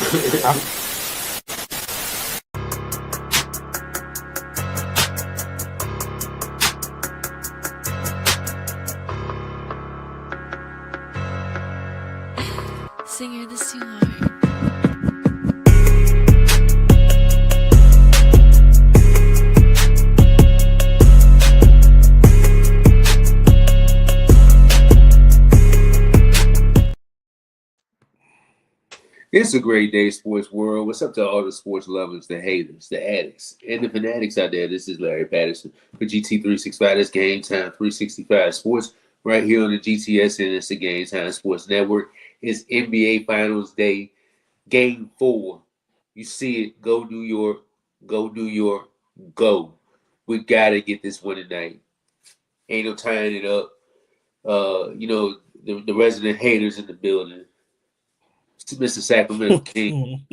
Singer, this too hard. It's a great day, sports world. What's up to all the sports lovers, the haters, the addicts, and the fanatics out there? This is Larry Patterson for GT365. That's Game Time 365 Sports right here on the GTSN. It's the Game Time Sports Network. It's NBA Finals Day, Game 4. You see it. Go New York. Go New York. Go. We got to get this one tonight. Ain't no tying it up. The resident haters in the building. Mr. Sacramento King.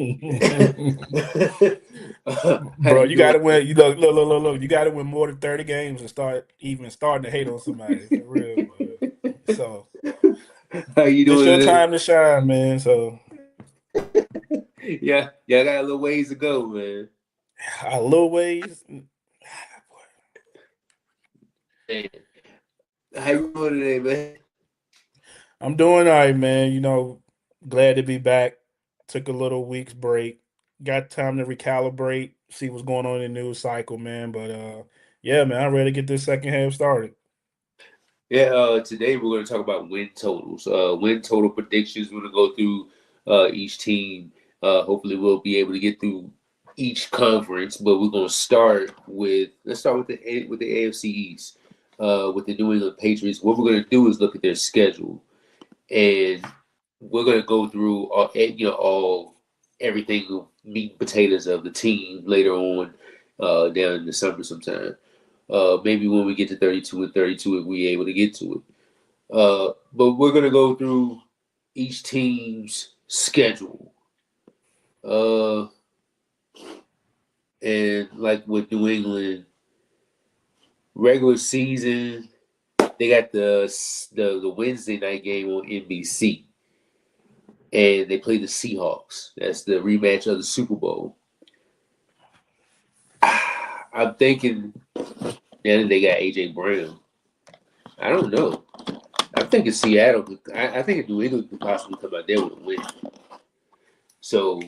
Bro, you gotta win. You look. You gotta win more than 30 games and starting to hate on somebody. For real, bro. So how you doing? It's your time to shine, man. So yeah, got a little ways to go, man. A little ways. Man. How you doing today, man? I'm doing all right, man. Glad to be back. Took a little week's break. Got time to recalibrate, see what's going on in the news cycle, man. But yeah, man, I'm ready to get this second half started. Yeah, today we're going to talk about win totals. Win total predictions. We're going to go through each team. Hopefully we'll be able to get through each conference, but we're going to start with the AFC East, with the New England Patriots. What we're going to do is look at their schedule, and we're going to go through everything, meat and potatoes of the team later on down in December sometime. Maybe when we get to 32 and 32, if we're able to get to it. But we're going to go through each team's schedule. And like with New England, regular season, they got the Wednesday night game on NBC. And they play the Seahawks. That's the rematch of the Super Bowl. I'm thinking, and they got A.J. Brown. I don't know. I'm thinking Seattle. I think New England could possibly come out there with a win. So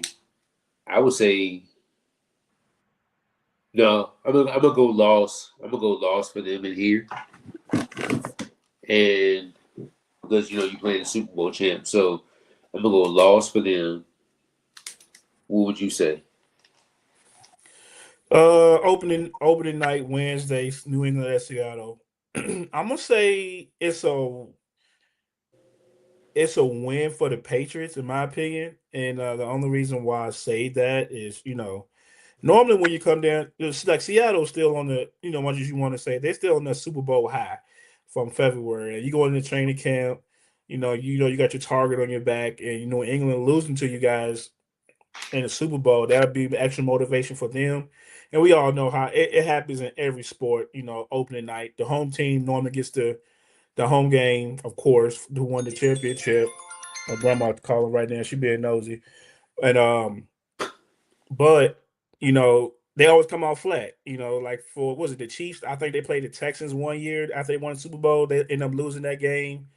I would say, no, I'm gonna go loss. I'm gonna go loss for them in here, and because you playing the Super Bowl champ, so I'm gonna go loss for them. What would you say? Opening night Wednesday, New England at Seattle. I'm gonna say it's a win for the Patriots, in my opinion. And the only reason why I say that is, normally when you come down, it's like Seattle's still on the, much as you want to say, they're still on the Super Bowl high from February. And you go into training camp, you got your target on your back, and England losing to you guys in the Super Bowl, that'll be extra motivation for them. And we all know how it happens in every sport. Opening night, the home team normally gets the home game, of course, who won the championship. My grandma calling right now; she being nosy, and but they always come out flat. Like for was it the Chiefs? I think they played the Texans one year after they won the Super Bowl. They ended up losing that game.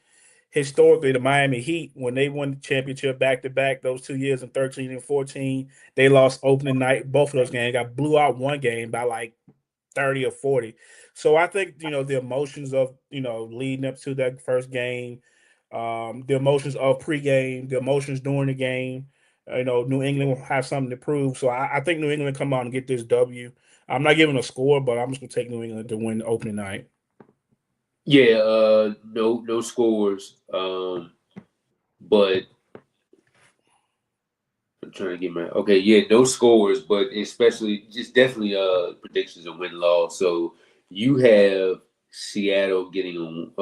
Historically, the Miami Heat, when they won the championship back-to-back, those 2 years in 13 and 14, they lost opening night. Both of those games got blew out one game by like 30 or 40. So I think, the emotions of, leading up to that first game, the emotions of pregame, the emotions during the game, New England will have something to prove. So I think New England come out and get this W. I'm not giving a score, but I'm just going to take New England to win the opening night. Yeah, no scores. But I'm trying to get no scores, but especially just definitely predictions of win-loss. So you have Seattle getting New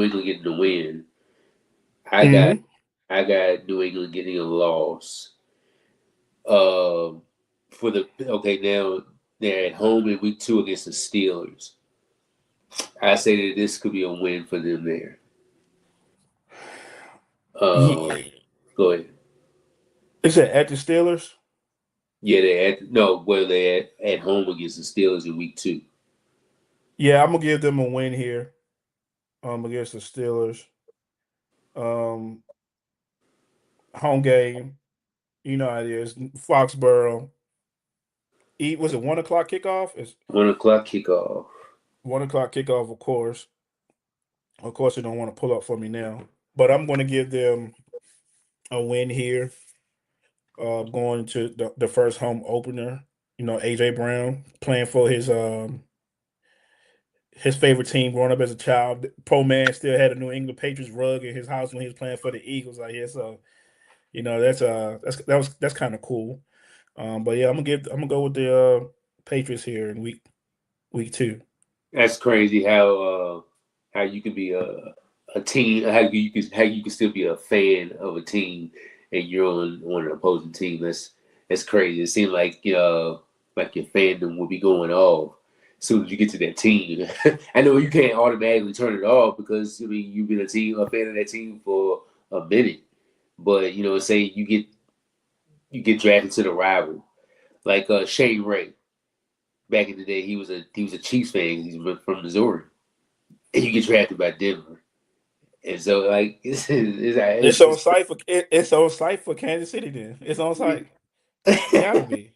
England getting a win. I got New England getting a loss. Now they're at home in week 2 against the Steelers. I say that this could be a win for them there. Go ahead. Is it at the Steelers? Yeah, they at no, well they at home against the Steelers in week 2. Yeah, I'm gonna give them a win here. Against the Steelers. Um, home game. You know how it is. Foxborough. Was it 1 o'clock kickoff? It's 1 o'clock kickoff. 1 o'clock kickoff, of course. Of course, they don't want to pull up for me now, but I'm going to give them a win here. Going to the first home opener. You know, AJ Brown playing for his favorite team growing up as a child. Pro man still had a New England Patriots rug in his house when he was playing for the Eagles. Like, yeah, so you know that's kind of cool. But yeah, I'm gonna go with the Patriots here in week 2. That's crazy how you can be a team, how you can still be a fan of a team and you're on an opposing team. That's crazy. It seems like your fandom will be going off as soon as you get to that team. I know you can't automatically turn it off because I mean you've been a fan of that team for a minute. But say you get drafted to the rival. Like Shane Ray. Back in the day, he was a Chiefs fan. He's from Missouri, and you get drafted by Denver, and so like It's on site for it's on site for Kansas City. Then it's on site. It gotta be.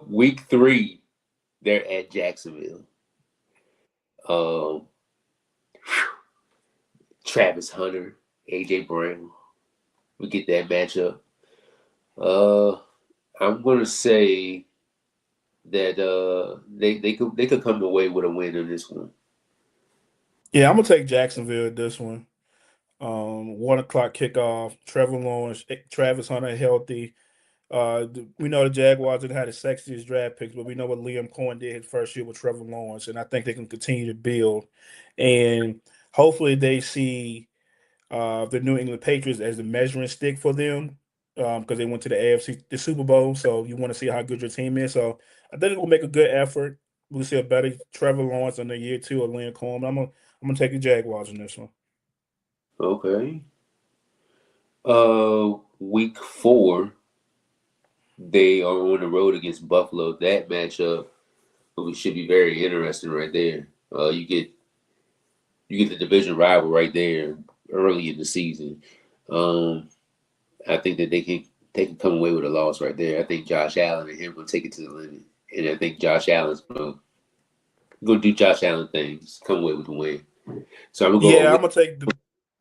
week 3, they're at Jacksonville. Um, Travis Hunter, AJ Brown. We get that matchup. Uh, I'm gonna say that they could come away with a win in this one. Yeah, I'm gonna take Jacksonville at this one. 1 o'clock kickoff. Trevor Lawrence, Travis Hunter healthy. We know the Jaguars didn't have the sexiest draft picks, but we know what Liam Cohen did his first year with Trevor Lawrence, and I think they can continue to build. And hopefully, they see the New England Patriots as the measuring stick for them because they went to the AFC, the Super Bowl. So you want to see how good your team is. So I think we'll make a good effort. We'll see a better Trevor Lawrence in the year 2 of Liam Cohen. I'm gonna take the Jaguars in this one. Okay. Week 4, they are on the road against Buffalo. That matchup should be very interesting right there. You get the division rival right there early in the season. Um, I think that they can come away with a loss right there. I think Josh Allen and him will take it to the limit, and I think Josh Allen's gonna do Josh Allen things, come away with the win. So I'm gonna go. Yeah, I'm gonna take the.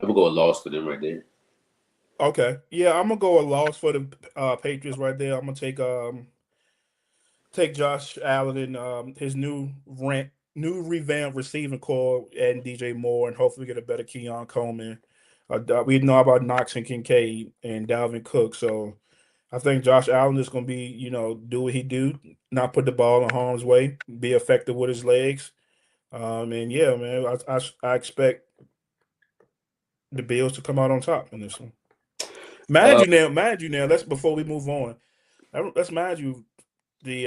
I'm gonna go a loss for them right there. Okay, yeah, I'm gonna go a loss for the Patriots right there. I'm gonna take Josh Allen and his new revamped receiving core and DJ Moore, and hopefully get a better Keon Coleman. We know about Knox and Kincaid and Dalvin Cook, so I think Josh Allen is going to be, do what he do, not put the ball in harm's way, be effective with his legs. And yeah, man, I expect the Bills to come out on top in this one. Uh, Mind you now. Let's before we move on. Let's mind you the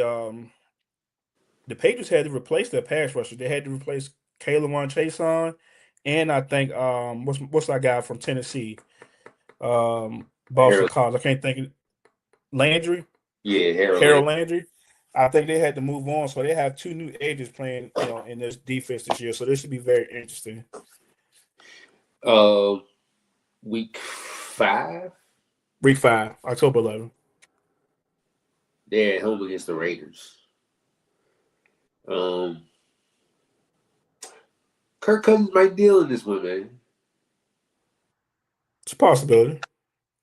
the Patriots had to replace their pass rusher. They had to replace K'Lavon Chaisson, and I think what's that guy from Tennessee, Boston Harold, College. I can't think of Landry, yeah, Harold. Harold Landry. I think they had to move on, so they have 2 new ages playing, in this defense this year. So this should be very interesting. Uh, week 5, Week 5, October 11th. they're at home against the Raiders. Um, Kirk Cousins might deal in this one, man. It's a possibility.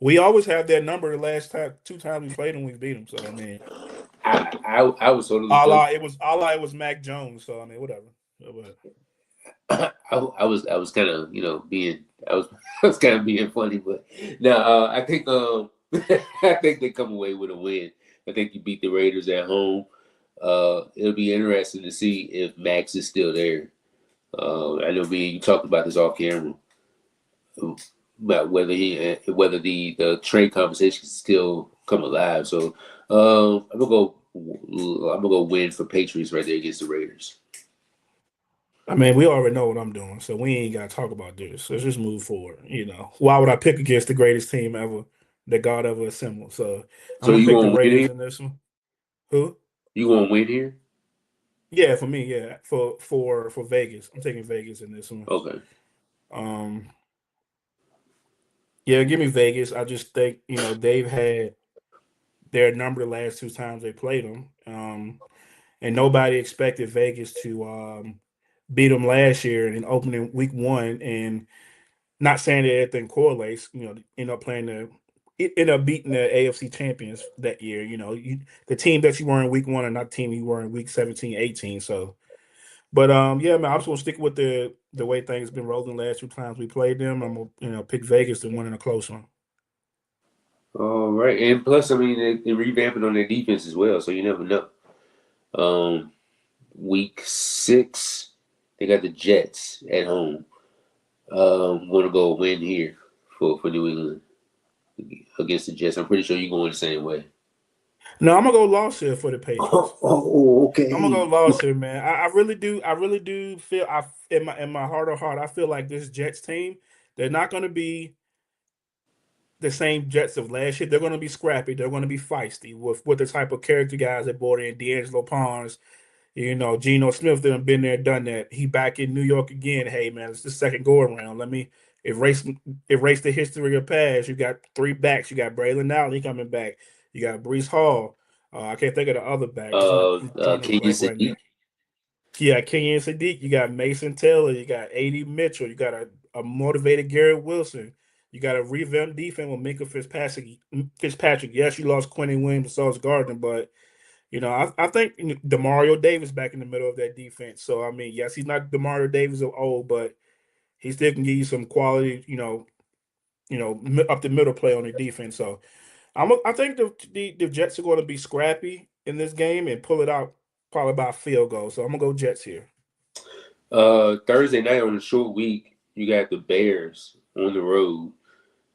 We always have that number. The last 2 times we played them, we beat them. So I mean, I was totally a joking. la it was Mac Jones. So I mean, whatever. But, I was kind of being I was kind of being funny, but no, I think I think they come away with a win. I think you beat the Raiders at home. It'll be interesting to see if Max is still there. I know me and you talked about this off camera about whether the trade conversation still come alive. So I'm gonna go win for Patriots right there against the Raiders. I mean, we already know what I'm doing, so we ain't got to talk about this. Let's just move forward. Why would I pick against the greatest team ever? the God of assemble. So I'm So gonna you pick the gonna win Raiders here? in this one. Who? You gonna win here? Yeah, for me, yeah. For Vegas. I'm taking Vegas in this one. Okay. Um yeah, give me Vegas. I just think, they've had their number the last two times they played them. And nobody expected Vegas to beat them last year in opening week one. And not saying that everything correlates, end up playing end up beating the AFC champions that year. The team that you were in week one and not the team you were in week 17, 18. So, but yeah, man, I'm just gonna stick with the way things been rolling the last two times we played them. I'm gonna pick Vegas to win in a close one. All right, and plus, I mean, they revamping on their defense as well, so you never know. Week 6, they got the Jets at home. Want to go win here for New England against the Jets. I'm pretty sure you're going the same way. No, I'm gonna go loss here for the Patriots. I'm gonna go Okay. loss here, man. I really do. I really do feel. I in my heart of heart, I feel like this Jets team, they're not gonna be the same Jets of last year. They're gonna be scrappy. They're gonna be feisty with the type of character guys that brought in D'Angelo Pons. Geno Smith done been there, done that. He back in New York again. Hey man, it's the second go around. Let me erase erase the history of the past. You got three backs. You got Braylon Allen, he coming back. You got Brees Hall. I can't think of the other back. I'm drawing a Kenyon blank right Sadiq. now. You got Kenyon Sadiq. You got Mason Taylor. You got A.D. Mitchell. You got a motivated Garrett Wilson. You got a revamped defense with Minka Fitzpatrick. Fitzpatrick. Yes, you lost Quentin Williams and Sauce Gardner, but I think Demario Davis back in the middle of that defense. So I mean, yes, he's not Demario Davis of old, but he still can give you some quality, up the middle play on the defense. So I think the Jets are going to be scrappy in this game and pull it out probably by a field goal. So I'm gonna go Jets here. Thursday night on a short week, you got the Bears on the road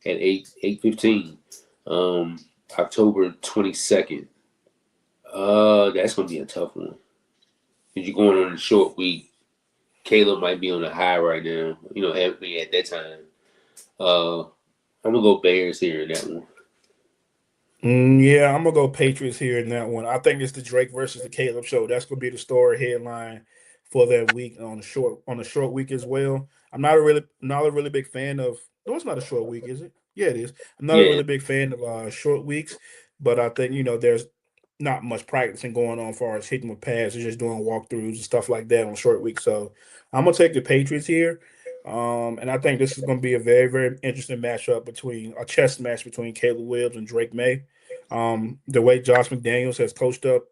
at 8:15, October 22nd. That's gonna be a tough one. Cause you're going on a short week. Caleb might be on a high right now. Have me at that time. I'm gonna go Bears here in that one. Yeah, I'm gonna go Patriots here in that one. I think it's the Drake versus the Caleb show. That's gonna be the story headline for that week on the short week as well. I'm not a really big fan of. No, it's not a short week, is it? Yeah, it is. I'm not a Yeah. really big fan of short weeks, but I think there's not much practicing going on as far as hitting with pads. They're just doing walkthroughs and stuff like that on short week. So I'm gonna take the Patriots here. And I think this is going to be a very, very interesting matchup between a chess match between Caleb Williams and Drake May. The way Josh McDaniels has coached up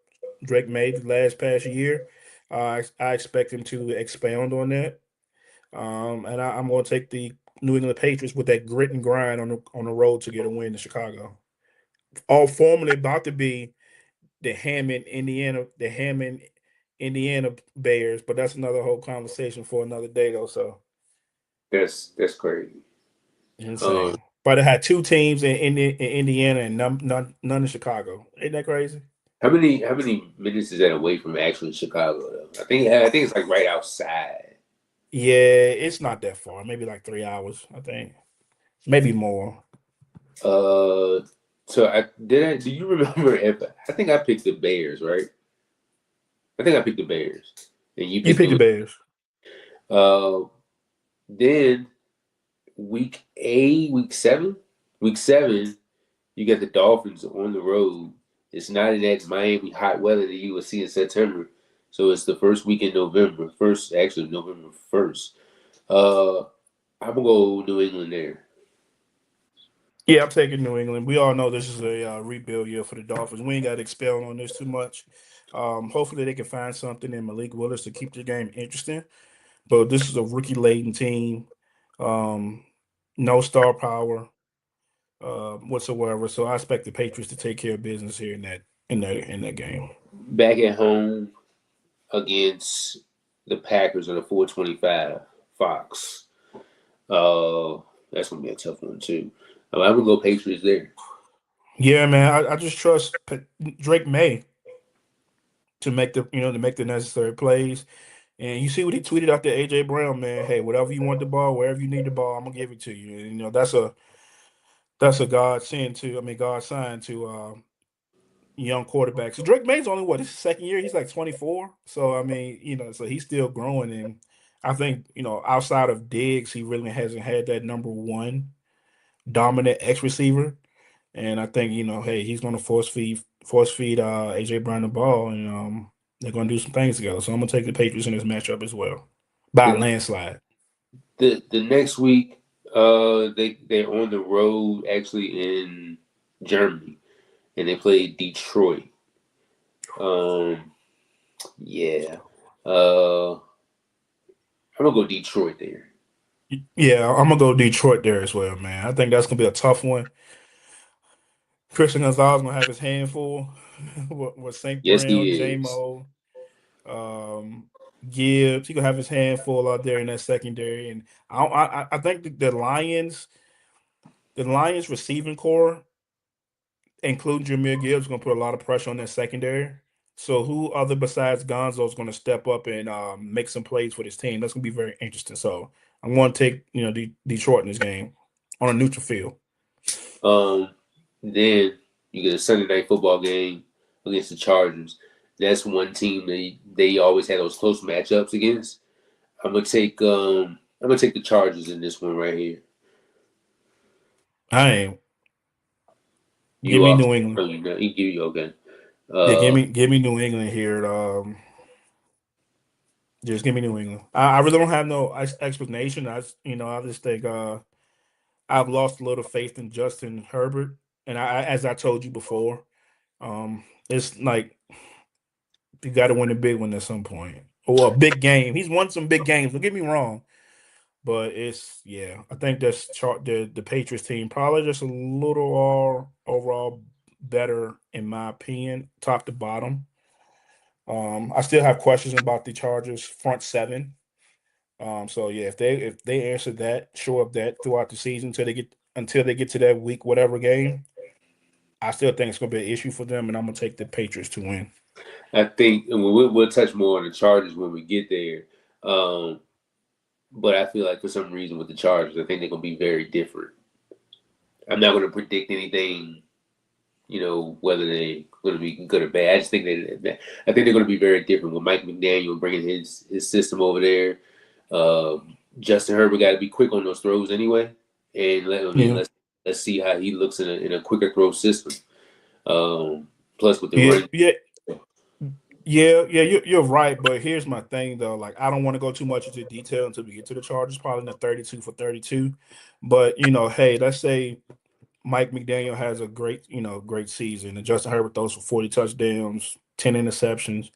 Drake May the last past year, I expect him to expound on that. And I'm going to take the New England Patriots with that grit and grind on the road to get a win in Chicago. All formerly about to be the Hammond, Indiana Bears, but that's another whole conversation for another day, though. So. That's crazy. Uh, Insane. But it had two teams in Indiana and none in Chicago. Ain't that crazy? how many minutes is that away from actually Chicago though? I think it's like right outside. Yeah, it's not that far. Maybe like 3 hours, I think. Maybe more. Uh, so do you remember if I think I picked the Bears, right? I think I picked the Bears, and you You picked pick the the. Bears. Uh, then week 7, you get the Dolphins on the road. It's not in that Miami hot weather that you will see in September. So it's the first week in November. Actually November 1st. I'm gonna go New England there. Yeah, I'm taking New England. We all know this is a rebuild year for the Dolphins. We ain't got to expound on this too much. Hopefully, they can find something in Malik Willis to keep the game interesting. But this is a rookie laden team. Um, no star power whatsoever. So I expect the Patriots to take care of business here in that game. Back at home against the Packers on the 425 Fox. That's gonna be a tough one too. I'm gonna go Patriots there. Yeah, man. I just trust Drake May to make the necessary plays. And you see what he tweeted out to AJ Brown, man. Hey, whatever you want the ball, wherever you need the ball, I'm gonna give it to you. And, that's That's a godsend to. I mean, God sign to young quarterbacks. So Drake May's only what his second year. He's like 24. So I mean, so he's still growing. And I think outside of Diggs, he really hasn't had that number one dominant X receiver. And I think hey, he's going to force feed AJ Brown the ball, and they're going to do some things together. So I'm going to take the Patriots in this matchup as well by a The landslide. the next week, they're on the road actually in Germany, and they play Detroit. Um, yeah. I'm gonna go Detroit there. Yeah, I'm gonna go Detroit there as well, man. I think that's gonna be a tough one. Christian Gonzalez gonna have his handful with St. Yes, Brown, he is. J-Mo, um, Gibbs. He gonna have his handful out there in that secondary, and I think the Lions receiving core, including Jameer Gibbs, gonna put a lot of pressure on that secondary. So who other besides Gonzo is gonna step up and make some plays for this team? That's gonna be very interesting. So I'm gonna take Detroit in this game on a neutral field. Um, then you get a Sunday night football game against the Chargers. That's one team they always had those close matchups against. I'm gonna take the Chargers in this one right here. I ain't give You me are New England. you know you give you okay. Yeah, give Uh, me give me New England here. Just give me New England. I really don't have no explanation. I just think I've lost a little faith in Justin Herbert, and as I told you before, it's like you got to win a big one at some point or a big game. He's won some big games. Don't get me wrong, but yeah. I think that's the Patriots team probably just a little overall better in my opinion, top to bottom. I still have questions about the Chargers front seven. So yeah, if they answer that, show up that throughout the season until they get to that week whatever game, I still think it's gonna be an issue for them, and I'm gonna take the Patriots to win. I think and we'll touch more on the Chargers when we get there. Um, but I feel like for some reason with the Chargers, I think they're gonna be very different. I'm not gonna predict anything, whether they're gonna be good or bad. I just think I think they're gonna be very different with Mike McDaniel bringing his system over there. Justin Herbert got to be quick on those throws anyway, and Yeah, let's see how he looks in a quicker throw system. Plus with the yeah, run, yeah, yeah. You're right, but here's my thing though. Like, I don't want to go too much into detail until we get to the Chargers. Probably in the 32 for 32, but hey, let's say Mike McDaniel has a great season, and Justin Herbert throws for 40 touchdowns, 10 interceptions.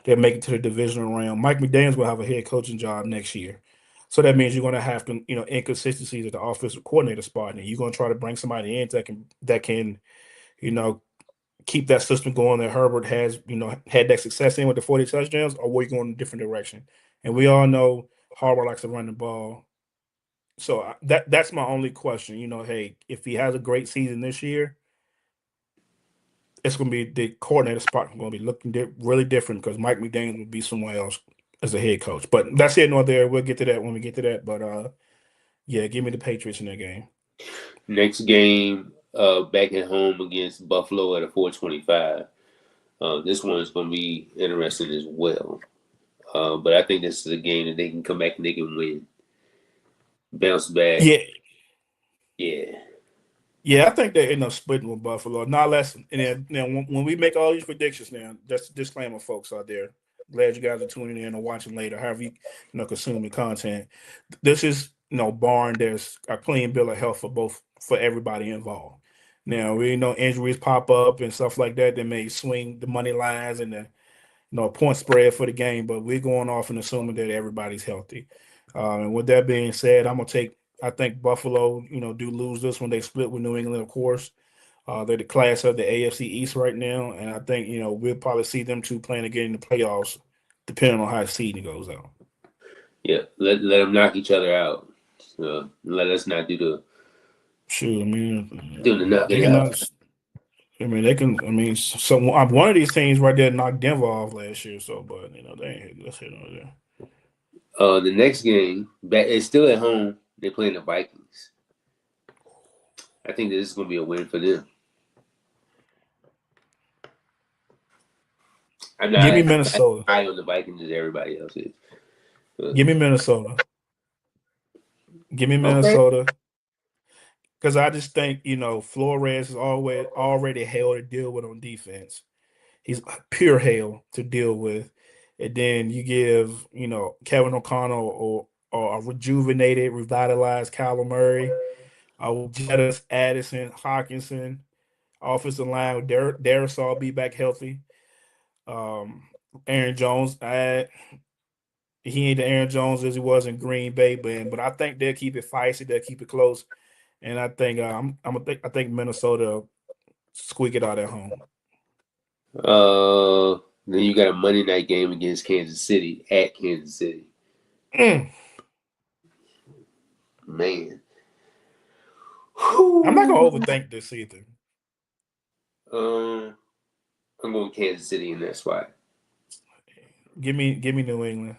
They'll make it to the divisional round. Mike McDaniel's will have a head coaching job next year. So that means you're going to have inconsistencies at the offensive coordinator spot, and you're going to try to bring somebody in that can you know keep that system going that Herbert has had that success in with the 40 touchdowns, or we're going in a different direction. And we all know Harbaugh likes to run the ball. So that's my only question. Hey, if he has a great season this year, it's going to be the coordinator spot going to be looking really different because Mike McDaniel will be somewhere else as a head coach. But that's here nor there. We'll get to that when we get to that. But yeah, give me the Patriots in that game. next game, back at home against Buffalo at a 425. This one is going to be interesting as well. But I think this is a game that they can come back and they can win, bounce back. Yeah, Yeah, yeah, I think they end up splitting with Buffalo. Not less. And then now, when we make all these predictions, now that's a disclaimer, folks out there. Glad you guys are tuning in or watching later, however you consume the content. This is barring there's a clean bill of health for everybody involved. Now we know injuries pop up and stuff like that that may swing the money lines and the point spread for the game, but we're going off and assuming that everybody's healthy. And with that being said, I think Buffalo, do lose this when they split with New England, of course. They're the class of the AFC East right now, and I think we'll probably see them two playing again in the playoffs, depending on how the seeding goes out. yeah. Let them knock each other out. Let us not Sure, I do the mean, they knocking can. out. I mean, they can. I mean, so one of these teams right there knocked Denver off last year. So, but they ain't. Let's hit on there. The next game, back it's still at home. They're playing the Vikings. I think this is going to be a win for them. I'm Give me not Minnesota. high on the Vikings as everybody else is. Give me Minnesota. Give me Okay. Minnesota. Because I just think, Flores is already hell to deal with on defense. He's pure hell to deal with. And then you give, Kevin O'Connell or a rejuvenated, revitalized Kyler Murray, Jettis, Addison, Hawkinson, offensive line with Darisaw be back healthy. Um, Aaron Jones, he ain't the Aaron Jones as he was in Green Bay, but I think they'll keep it feisty, they'll keep it close, and I think I think Minnesota squeak it out at home. Then you got a Monday night game against Kansas City at Kansas City. Man. I'm not gonna overthink this either. I'm going Kansas City in that spot. Give me New England.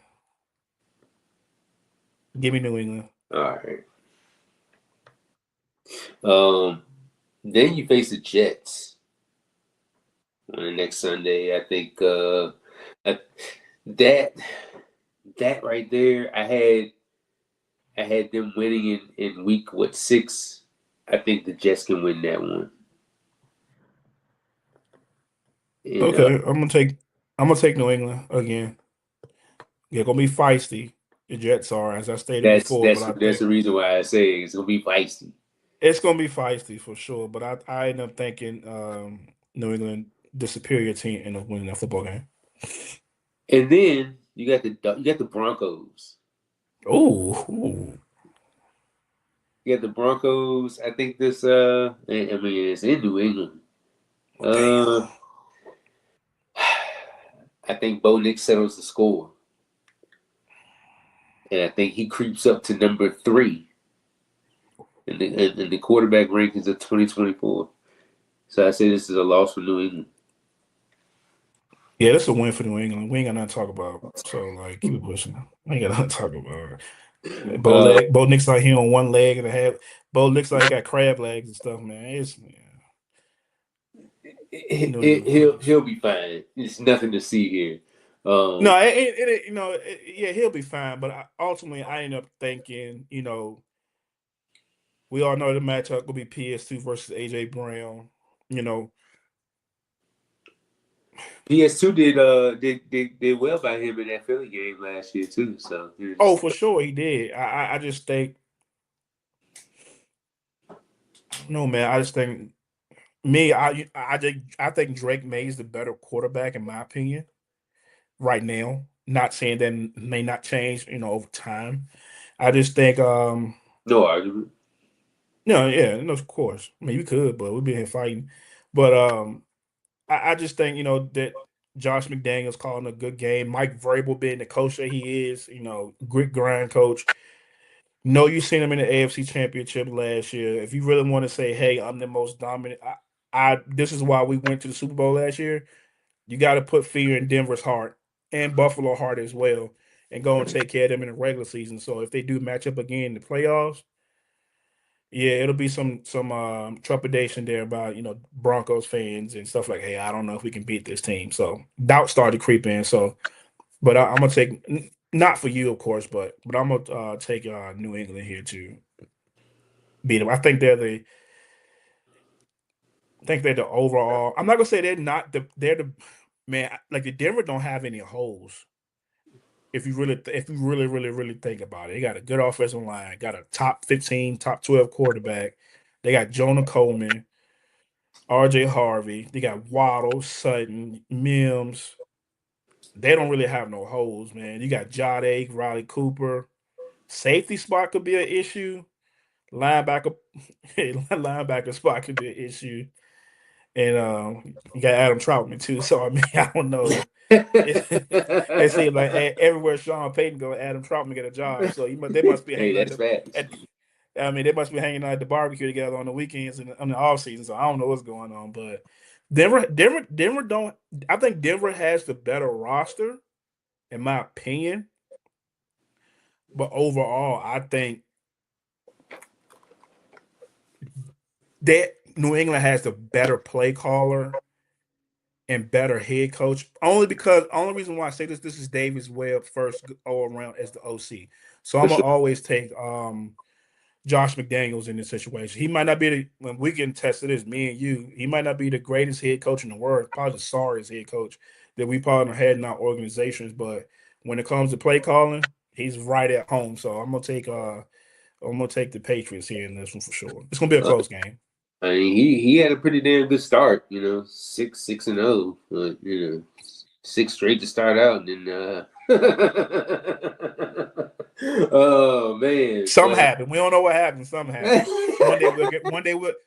Give me New England. All right. Then you face the Jets on the next Sunday. I think that right there, I had them winning in week 6. I think the Jets can win that one. And, Okay, I'm gonna take New England again. They're gonna be feisty. The Jets are, as I stated before, but I that's think the reason why I say it's gonna be feisty. it's gonna be feisty for sure. But I end up thinking New England the superior team end up winning that football game. And then you got the Broncos. Oh, You got the Broncos. I think this. I mean, it's in New England. damn. I think Bo Nix settles the score, and I think he creeps up to number 3 in the quarterback rankings of 2024. So I say this is a loss for New England. Yeah, that's a win for New England. We ain't got nothing to talk about. So like, keep it pushing. We ain't got nothing to talk about. Bo Nix like he on one leg and a half. Bo Nix like he got crab legs and stuff, man. He'll be fine. There's nothing to see here. No, yeah, he'll be fine. But ultimately, I end up thinking, we all know the matchup will be PS2 versus AJ Brown. PS2 did well by him in that Philly game last year too. So Oh, for sure he did. I just think, no man. I just think I think Drake May is the better quarterback in my opinion right now. Not saying that may not change, over time. I just think, no argument. no, yeah, no, of course. I mean, we could, but we'd be here fighting. But I just think, that Josh McDaniels calling a good game. Mike Vrabel being the coach that he is, grit grind coach. No, you seen him in the AFC Championship last year. If you really want to say, "Hey, I'm the most dominant," this is why we went to the Super Bowl last year. You got to put fear in Denver's heart and Buffalo heart as well, and go and take care of them in the regular season. So if they do match up again in the playoffs, yeah, it'll be some trepidation there about Broncos fans and stuff like, hey, I don't know if we can beat this team. So doubt started to creep in. So, but I'm gonna take, not for you, of course, but I'm gonna take New England here to beat them. I think they're the overall. I'm not gonna say they're the man. Like the Denver don't have any holes. If you really think about it, they got a good offensive line, got a top 15, top 12 quarterback. They got Jonah Coleman, RJ Harvey. They got Waddle, Sutton, Mims. They don't really have no holes, man. You got Jade, Riley Cooper. Safety spot could be an issue. Linebacker, linebacker spot could be an issue. And you got Adam Troutman too. So I mean, I don't know. It seems like everywhere Sean Payton go, Adam Troutman get a job. So they must be Hey, hanging out that's fast. I mean, they must be hanging out at the barbecue together on the weekends and on the off season. So I don't know what's going on, but Denver don't. I think Denver has the better roster, in my opinion. But overall, I think that New England has the better play caller and better head coach. Only reason why I say this is Davis Webb first all around as the OC. So For I'm gonna sure. always take Josh McDaniels in this situation. He might not be when we can test this, me and you, he might not be the greatest head coach in the world, probably the sorriest head coach that we probably had in our organizations. But when it comes to play calling, he's right at home. So I'm gonna take the Patriots here in this one for sure. It's gonna be a close game. I mean, he had a pretty damn good start, 6-0, but 6 straight to start out, and then oh man, Something but happened. We don't know what happened. Something happened.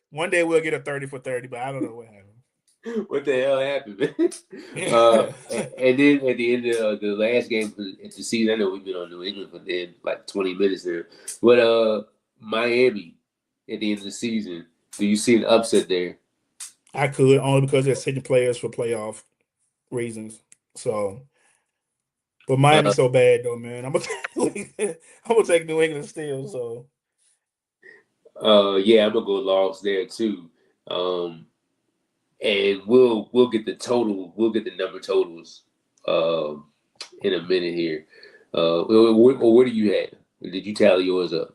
One day we'll get a 30 for 30, but I don't know what happened. what the hell happened, man? And then at the end of the last game of the season, I know we've been on New England for then like 20 minutes there, but Miami at the end of the season, do you see an upset there? I could only because they're sitting players for playoff reasons. So, but Uh, Miami's so bad though, man. I'm gonna take New England still. So yeah, I'm gonna go loss there too. And we'll get the total. We'll get the number totals in a minute here. What do you have? Did you tally yours up?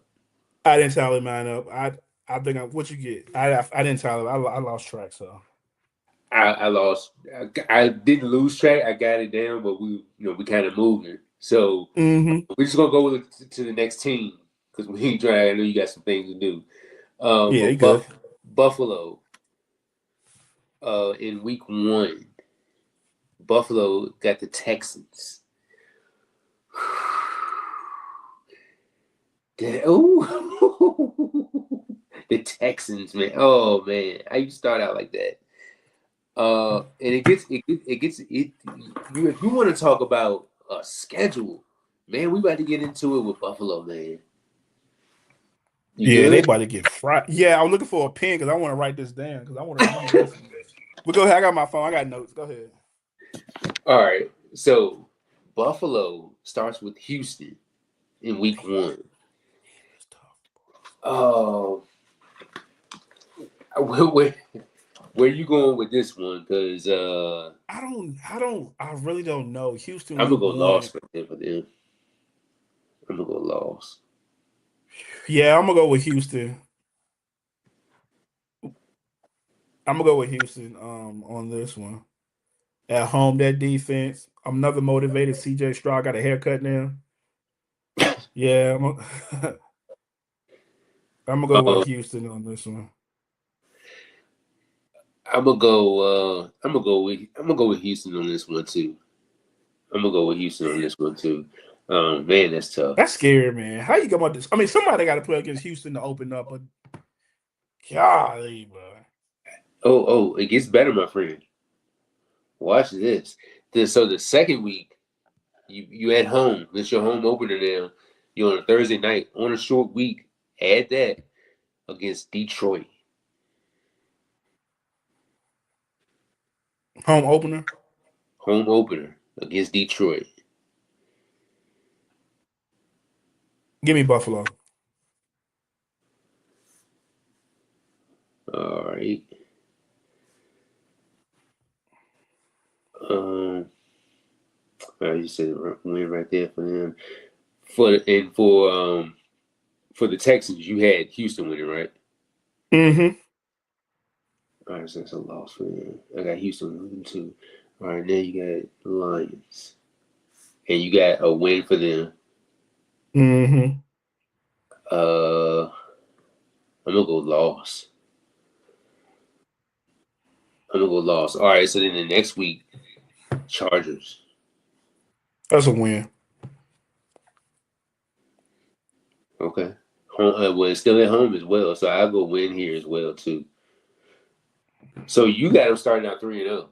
I didn't tally mine up. I think what you get. I didn't tally. I lost track. So I lost. I didn't lose track. I got it down, but we kind of moving. So we're just gonna go to the next team because we try. I know you got some things to do. yeah, you But good. Buffalo in week 1, Buffalo got the Texans. The Texans, man. Oh man, how you start out like that? And if you want to talk about a schedule, man, we about to get into it with Buffalo, man. You Yeah, they good? about to get fried. Yeah, I'm looking for a pen because I want to write this down because I want to remember this one. But go ahead. I got my phone. I got notes. Go ahead. All right. So Buffalo starts with Houston in week 1. Oh, where you going with this one? Because I really don't know. Houston I'm gonna week go one. lost for them. I'm gonna go lost. Yeah, I'm gonna go with Houston. I'm gonna go with Houston on this one. At home, that defense. I'm another motivated CJ Stroud got a haircut now. Yeah, I'm gonna go with Uh, Houston on this one. I'm gonna go. I'm gonna go with Houston on this one too. I'm gonna go with Houston on this one too. Man, that's tough. That's scary, man. How you come about this? I mean, somebody got to play against Houston to open up, but golly, bro. Oh, it gets better, my friend. Watch this. So the second week, you at home. It's your home opener now. You're on a Thursday night on a short week. Add that against Detroit. Home opener. Home opener against Detroit. Give me Buffalo. All right. Um, you said win right there for them. For the Texans, you had Houston winning, right? Mm-hmm. All right, so that's a loss for them. I got Houston winning too. All right, now you got the Lions, and you got a win for them. Mm-hmm. Uh, I'm gonna go loss. I'm gonna go loss. All right, so then the next week, Chargers. That's a win. Okay. Well, it's still at home as well, so I'll go win here as well too. So you got them starting out 3-0.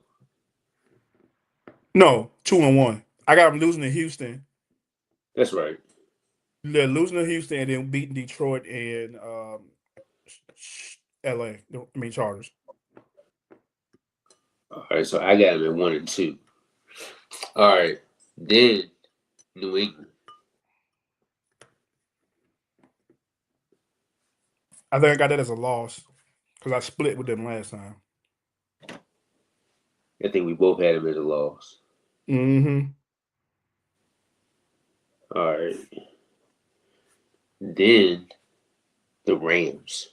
No, 2-1. I got them losing to Houston. That's right. They're losing to Houston and then beating Detroit and LA. I mean Chargers. All right, so I got them at 1-2. All right, then New England. I think I got that as a loss. because I split with them last time. I think we both had them as a loss. Mm-hmm. All right. Then the Rams.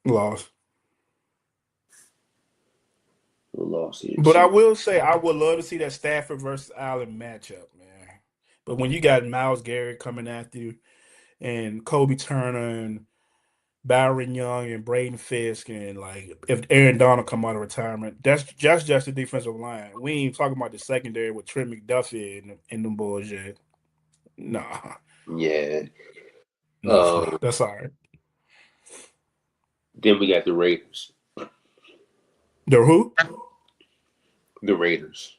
Loss. The loss here. But I will say I would love to see that Stafford versus Allen matchup, man. But when you got Myles Garrett coming after you and Kobe Turner and Byron Young and Braden Fisk and like if Aaron Donald come out of retirement, that's just the defensive line. We ain't talking about the secondary with Trent McDuffie and them boys yet. Nah. Yeah. Nah. That's all right. Then we got the Raiders. The who? The Raiders.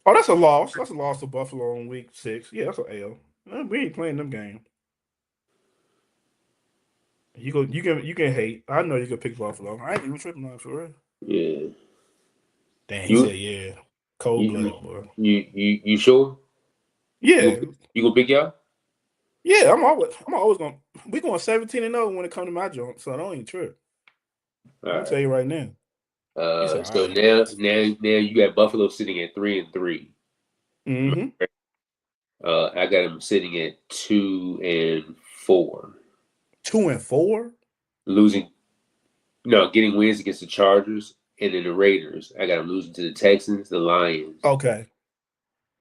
Oh, that's a loss. That's a loss to Buffalo in week 6. Yeah, that's an L. We ain't playing them games. You can hate. I know you can pick Buffalo. I ain't even tripping on it for real. Yeah. Damn, he said yeah. Cold blooded boy. You sure? Yeah. You gonna pick y'all? Yeah, I'm always gonna we going 17-0 when it comes to my joint, so I don't even trip. I'll tell you right now. So now you got Buffalo sitting at 3-3. Mm-hmm. I got them sitting at 2-4. 2-4? Getting wins against the Chargers and then the Raiders. I got them losing to the Texans, the Lions. Okay.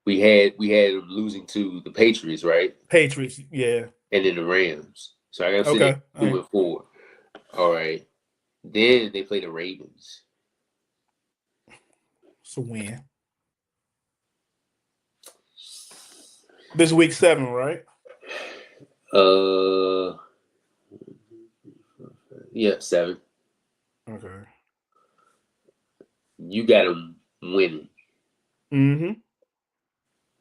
We had them losing to the Patriots, right? Patriots, yeah. And then the Rams. So I got them sitting at 2-4. All right. Then they play the Ravens. It's a win. This week 7, right? Yeah, 7. Okay. You got them winning. Mm-hmm.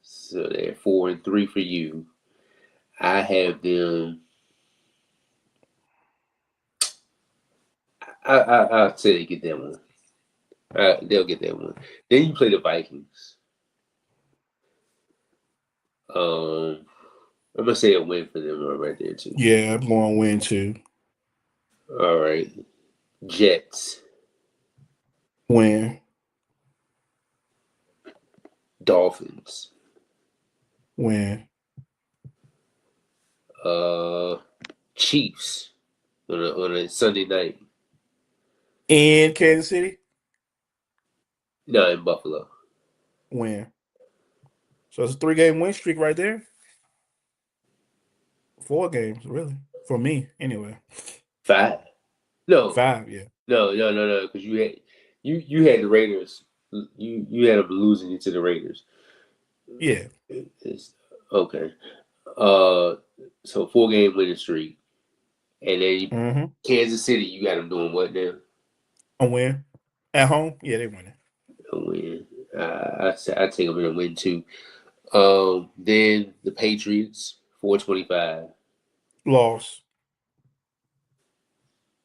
So they're 4-3 for you. I have them. I'll say they get that one. They'll get that one. Then you play the Vikings. I'm gonna say a win for them right there too. Yeah, I'm going to win too. All right, Jets. Win. Dolphins. Win. Chiefs on a Sunday night. In Kansas City? No, in Buffalo. Win. So it's a 3-game win streak right there. 4 games, really. For me, anyway. 5. No. 5, yeah. No. Because you had the Raiders. You had them losing to the Raiders. Yeah. Okay. So 4-game winning streak, and then Kansas City, you got them doing what now? A win at home. Yeah, they winning. A win. I take them in a win too. Then the Patriots 4-25. Loss.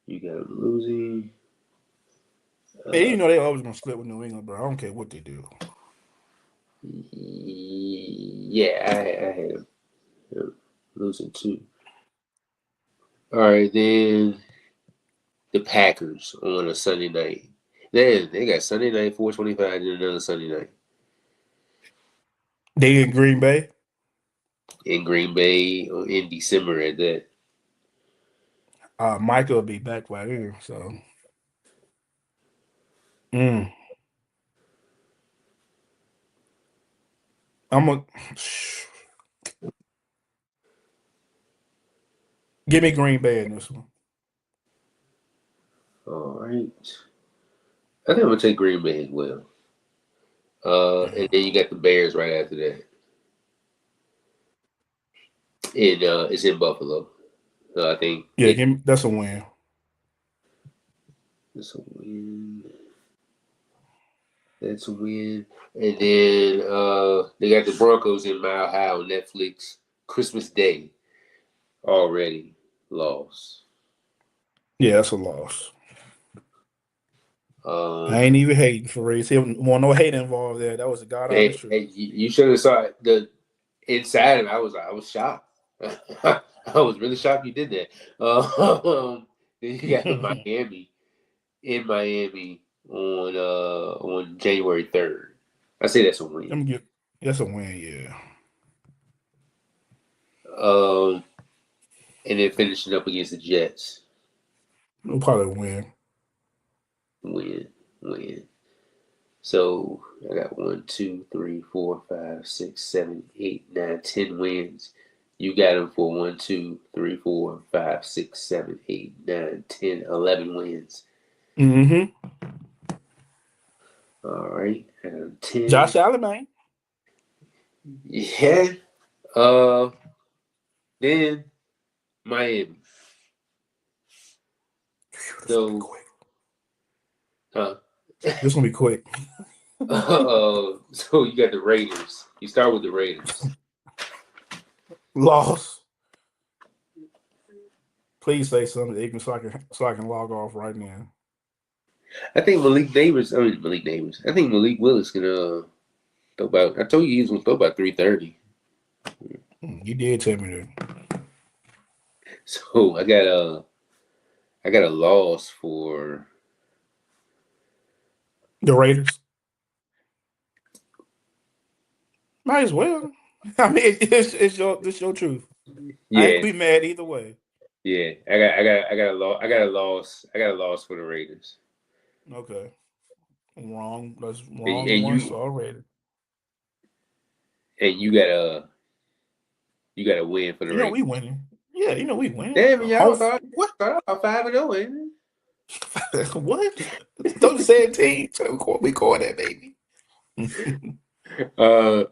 You got them losing. Hey, they always gonna split with New England, bro. I don't care what they do. Yeah, I had them losing too. All right, then the Packers on a Sunday night. Then they got Sunday night 4:25, and another Sunday night. They in Green Bay? In Green Bay in December at that. Michael will be back by then, so. Give me Green Bay in this one. All right. I think I'm going to take Green Bay as well. And then you got the Bears right after that. And it's in Buffalo. So I think. Yeah, that's a win. That's a win. That's a win. And then they got the Broncos in Mile High on Netflix. Christmas Day. Already lost. Yeah, that's a loss. I ain't even hating for real. See, want no hate involved there. That was a god honest truth. Hey, you should have saw the inside. I was shocked. I was really shocked you did that. Then you got Miami in Miami on January 3rd. I say that's a win. That's a win, yeah. And then finishing up against the Jets. We'll probably win. Win. So I got 1, 2, 3, 4, 5, 6, 7, 8, 9, 10 wins. You got them for 1, 2, 3, 4, 5, 6, 7, 8, 9, 10, 11 wins. Mm-hmm. All right. 10. Josh Allen, man. Yeah. Then Miami. So, This gonna be quick. So you got the Raiders. You start with the Raiders. Loss. Please say something, even so I can log off right now. I think Malik Neighbors. I think Malik Willis gonna throw about. I told you he was gonna throw about 330. You did tell me that. So I got a loss for the Raiders. Might as well. I mean, it's your truth. Yeah. I ain't gonna be mad either way. Yeah, I got a loss for the Raiders. Okay. Wrong. That's wrong once already. And you got a win for the Raiders. We winning. Yeah, we winning. Damn, y'all thought 5-0, ain't it? What? Don't say a team. We call that, baby. 49.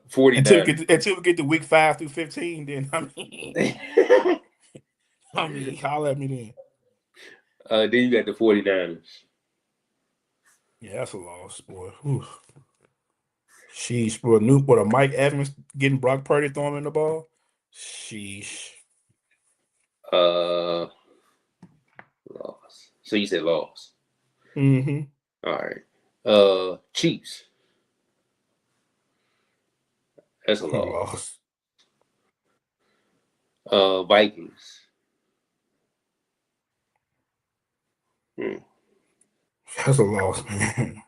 Until we get to week 5 through 15, then holler at me then. Then you got the 49ers. Yeah, that's a loss, boy. Whew. Sheesh, bro. Mike Evans getting Brock Purdy throwing him the ball. Sheesh. Loss. So you said loss. Mm-hmm. All right. Chiefs. That's a loss. Vikings. That's a loss, man.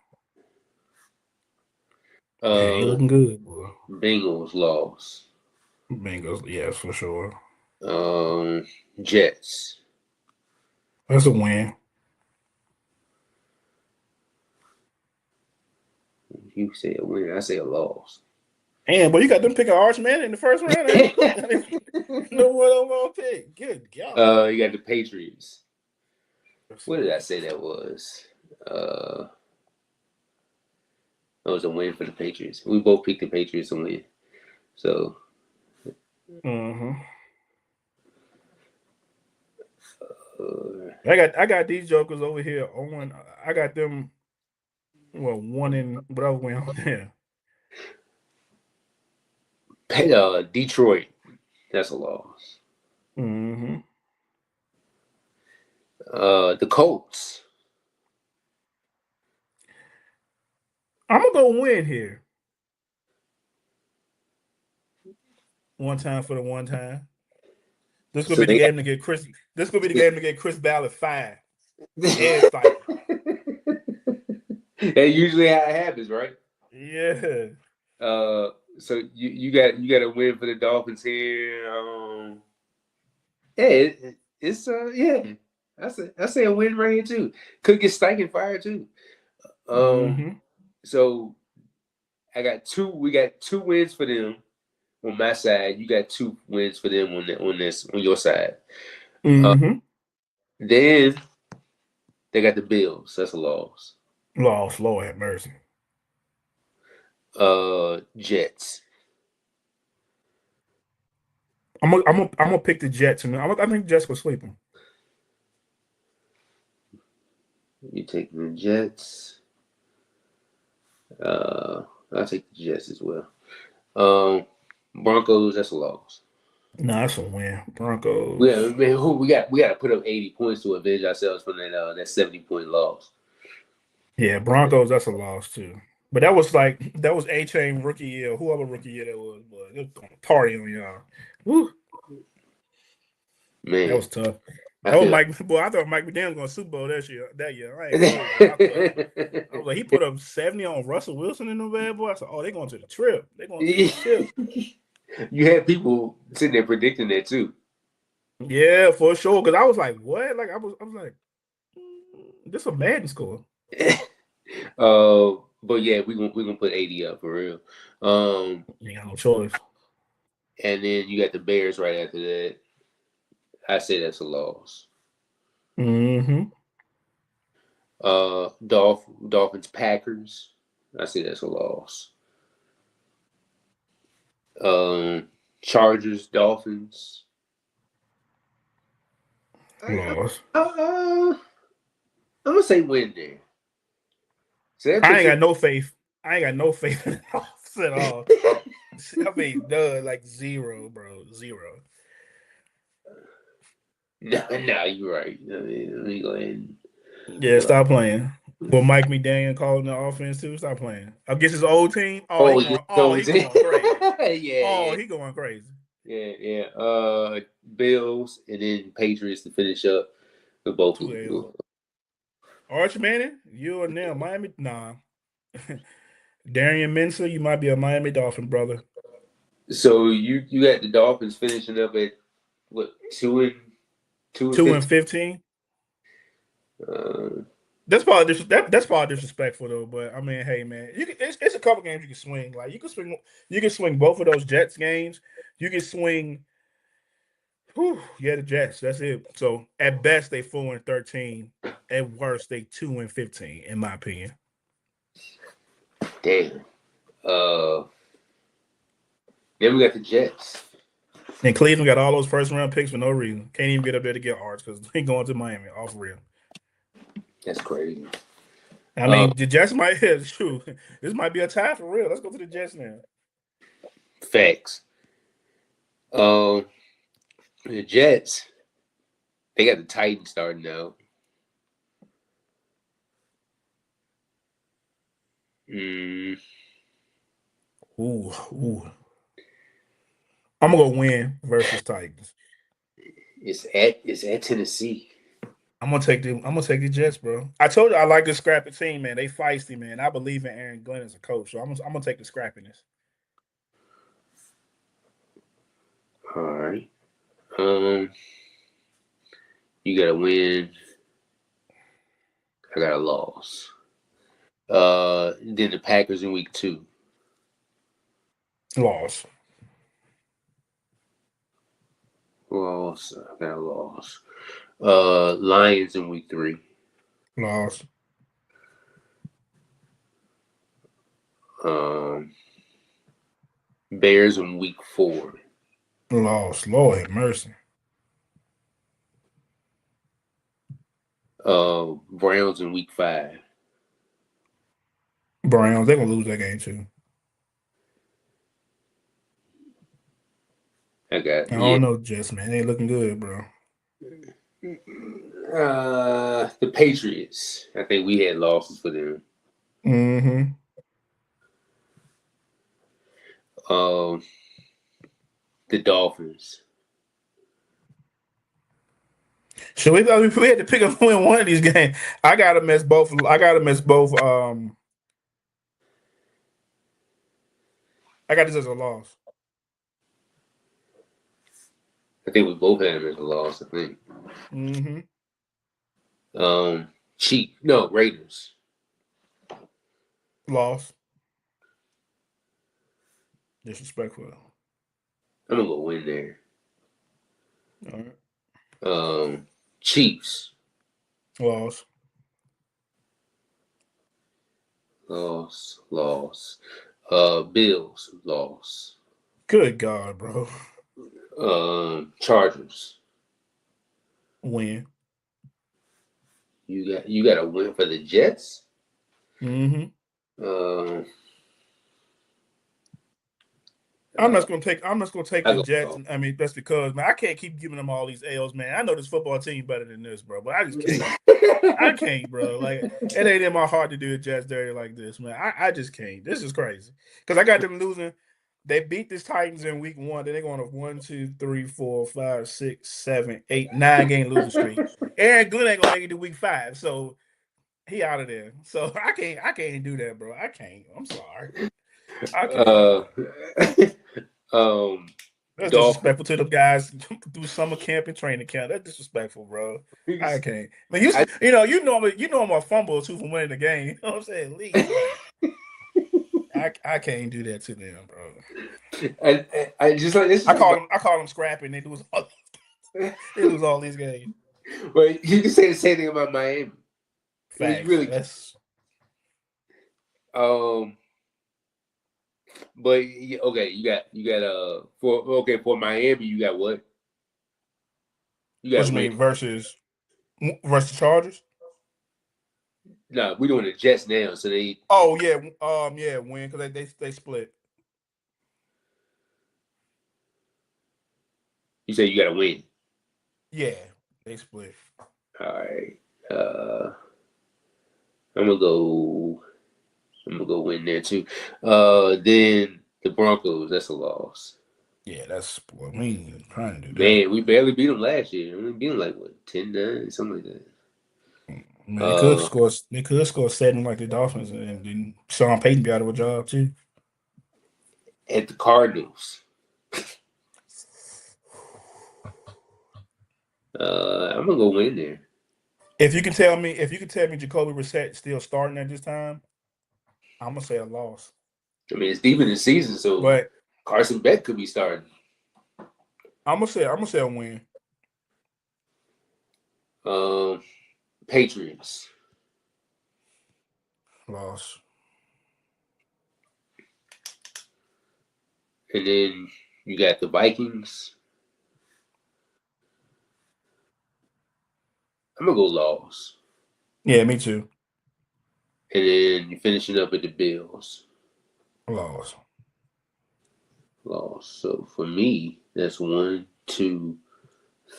You looking good, boy. Bengals loss. Bengals, yes, for sure. Jets. That's a win. You say a win, I say a loss. Damn, but you got them picking Arch Manning in the first round. No one overall pick. Good God. You got the Patriots. What did I say that was? That was a win for the Patriots. We both picked the Patriots to win. So. I got these jokers over here. Owen, I got them. Well, one in whatever went on there. Detroit. That's a loss. Mm-hmm. The Colts. I'm gonna go win here. One time for the one time. This is gonna be the game to get Chris. This is gonna be the game to get Chris Ballard 5. That usually how it happens, right? Yeah. So you got a win for the Dolphins here. It's I say a win right here too. Could get Steichen fired too. So I got two. We got 2 wins for them on my side. You got 2 wins for them on your side. Mm-hmm. Then they got the Bills. That's a loss. Loss, Lord have mercy. Jets. I'm gonna pick the Jets, and I think Jets will sweep them. You take the Jets. I'll take the Jets as well. Broncos. That's a loss. No, that's a win. Broncos. Yeah, man, we got to put up 80 points to avenge ourselves from that 70-point loss. Yeah, Broncos. That's a loss too. But that was A-Chain rookie year, whoever rookie year that was. But it was going to party on y'all. Woo. Man, that was tough. I Oh, feel Mike, boy, I thought Mike McDaniel was going to Super Bowl that year. I ain't gonna hold you. I was like, he put up 70 on Russell Wilson in the bad boy. I said, oh, they're going to the trip. They're going to the trip. You had people sitting there predicting that too. Yeah, for sure. Because I was like, what? Like, I was like, this is a Madden score. But yeah, we're gonna put 80 up for real. You got no choice. And then you got the Bears right after that. I say that's a loss. Mm-hmm. Dolphins Packers. I say that's a loss. Chargers Dolphins. Loss. I'm gonna say win there. So I ain't got no faith. I ain't got no faith in the Dolphins at all. I mean, like 0, bro. 0. No, you're right. Let me go ahead. Yeah, stop playing. Well, Mike McDaniel calling the offense too. Stop playing. Against his old team. He going crazy. Yeah. He going crazy. Yeah. Bills and then Patriots to finish up with both of them. Arch Manning, you are now Miami. Nah. Darian Mensah, you might be a Miami Dolphin brother. So you got the Dolphins finishing up at what 2 and 15. That's probably disrespectful though. But I mean, hey man, it's a couple games you can swing. Like you can swing both of those Jets games. You can swing. The Jets. That's it. So at best they 4-13. At worst they 2-15. In my opinion. Damn. Then we got the Jets. And Cleveland got all those first round picks for no reason. Can't even get up there to get Arch because they going to Miami off real. That's crazy. I mean, the Jets might hit. Shoot, this might be a tie for real. Let's go to the Jets now. Facts. The Jets, they got the Titans starting out. Ooh. I'm gonna go win versus Titans. It's at Tennessee. I'm gonna take the Jets, bro. I told you I like the scrappy team, man. They feisty, man. I believe in Aaron Glenn as a coach, so I'm gonna take the scrappiness. All right. You got a win. I got a loss. Then the Packers in week 2. Loss. I got a loss. Lions in week 3. Loss. Bears in week 4. Loss. Lord have mercy. Browns in week 5. Browns, they're gonna lose that game too. I don't know, Jets, man. They ain't looking good, bro. The Patriots. I think we had losses for them. Mm-hmm. The Dolphins. So we had to pick up win one of these games. I gotta miss both. I got this as a loss. I think we both had them as a loss, I think. Mm-hmm. Raiders. Loss. Disrespectful. I'm gonna go win there. All right. Chiefs. Loss. Bills. Loss. Good God, bro. Chargers. Win. You got a win for the Jets. Mm-hmm. I'm just gonna take the Jets. I mean, that's because, man, I can't keep giving them all these L's, man. I know this football team better than this, bro, but I just can't. I can't, bro. Like, it ain't in my heart to do the Jets dirty like this, man. I just can't. This is crazy because I got them losing. They beat this Titans in week 1. Then they're going to 1, 2, 3, 4, 5, 6, 7, 8, 9-game losing streak. Aaron Glenn ain't gonna make it to week 5, so he out of there. So I can't do that, bro. I can't. I'm sorry. I can't. That's disrespectful to the guys through summer camp and training camp. That's disrespectful, bro. I can't. I mean, you know I'm a fumble too from winning the game. You know what I'm saying? League. I can't do that to them, bro. I just like this. I call them scrapping. They lose all these games. Well, you can say the same thing about Miami. Facts. Really, but okay, you got for Miami, you got what? You got what you mean versus Chargers? No, we're doing the Jets now, so they. Oh yeah, win because they split. You say you got to win. Yeah, they split. All right, I'm gonna go win there too. Then the Broncos, that's a loss. Yeah, that's what I mean. Trying to do that. Man, we barely beat them last year. We beat them like what 10-9, something like that. Man, they could score 7 like the Dolphins, and then Sean Payton be out of a job too. At the Cardinals. I'm gonna go win there. If you can tell me Jacoby Brissett still starting at this time, I'm gonna say a loss. I mean, it's deep in the season, so but Carson Beck could be starting. I'm gonna say a win. Patriots. Loss. And then you got the Vikings. I'm gonna go loss. Yeah, me too. And then you're finishing up with the Bills. Loss. So for me, that's 1, 2,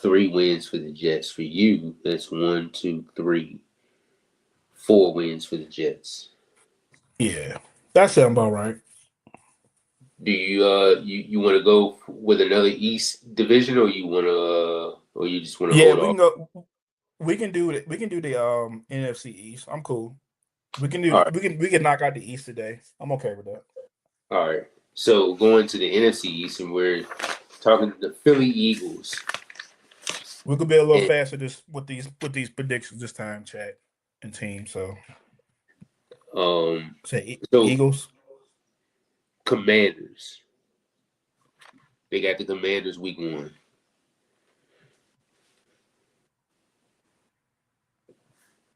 3 wins for the Jets. For you, that's 1, 2, 3, 4 wins for the Jets. Yeah, that sounds about right. Do you want to go with another East division, or you just want to hold off? Yeah, we can do it. We can do the NFC East. I'm cool. We can do. Right. We can knock out the East today. I'm okay with that. All right. So going to the NFC East, and we're talking the Philly Eagles. We could be a little faster with these predictions this time, chat and team. So Eagles, Commanders. They got the Commanders week 1.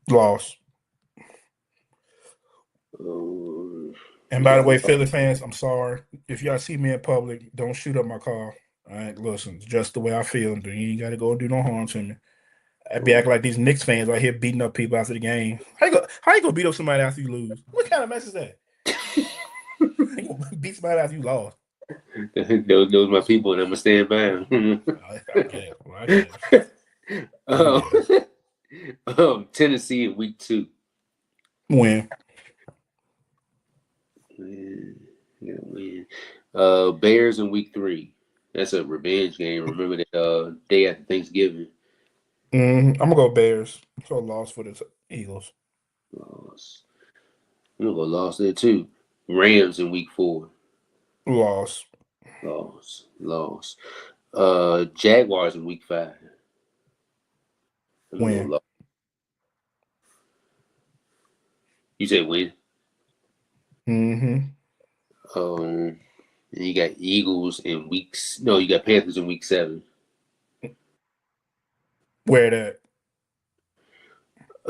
Loss. And by the way, Philly fans, I'm sorry. If y'all see me in public, don't shoot up my car. All right, listen, it's just the way I feel. You ain't got to go and do no harm to me. I'd be acting like these Knicks fans right here beating up people after the game. How you gonna beat up somebody after you lose? What kind of mess is that? You gonna beat somebody after you lost? Those my people, and I'm gonna stand by them. Tennessee in week 2. Win. Bears in week 3. That's a revenge game. Remember that day after Thanksgiving. I'm gonna go Bears. So loss for the Eagles. Loss. I'm gonna go loss there too. Rams in week 4. Loss. Jaguars in week 5. Win. You say win? Mm-hmm. And you got Eagles in weeks. No, you got Panthers in week 7. Where that?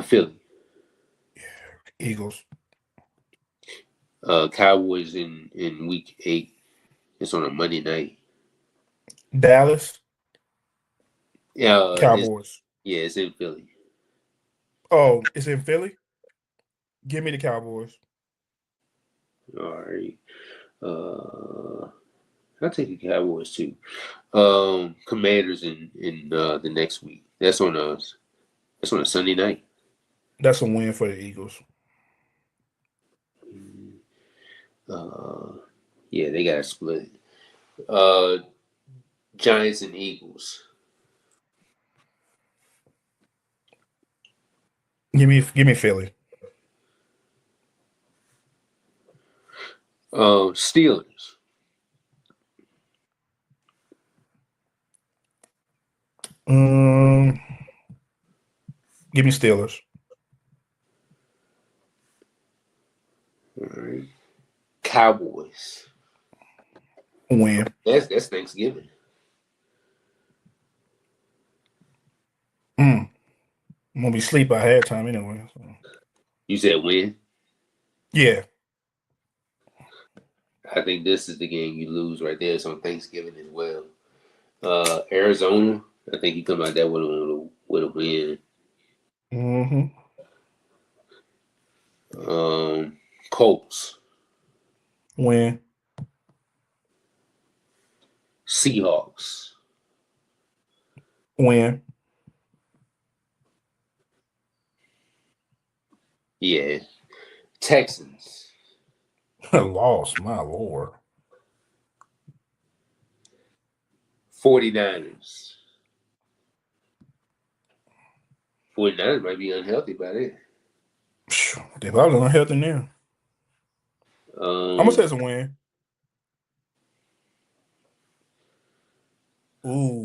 Philly. Yeah, Eagles. Cowboys in week 8. It's on a Monday night. Dallas. Yeah. Cowboys. It's in Philly. Oh, it's in Philly? Give me the Cowboys. All right. I'll take the Cowboys too. Commanders in the next week. That's on a Sunday night. That's a win for the Eagles. Yeah, they got split. Uh, Giants and Eagles. Give me Philly. Steelers. Give me Steelers. All right. Cowboys. Win. That's Thanksgiving. I'm gonna be asleep by halftime anyway. So. You said win. Yeah. I think this is the game you lose right there. It's on Thanksgiving as well. Arizona. I think you come out there with a win. Mm-hmm. Colts. Win. Seahawks. Win. Yeah. Texans. Lost, my lord. 49ers. 49ers might be unhealthy by then. They probably don't help them now. I'm gonna say it's a win. Ooh,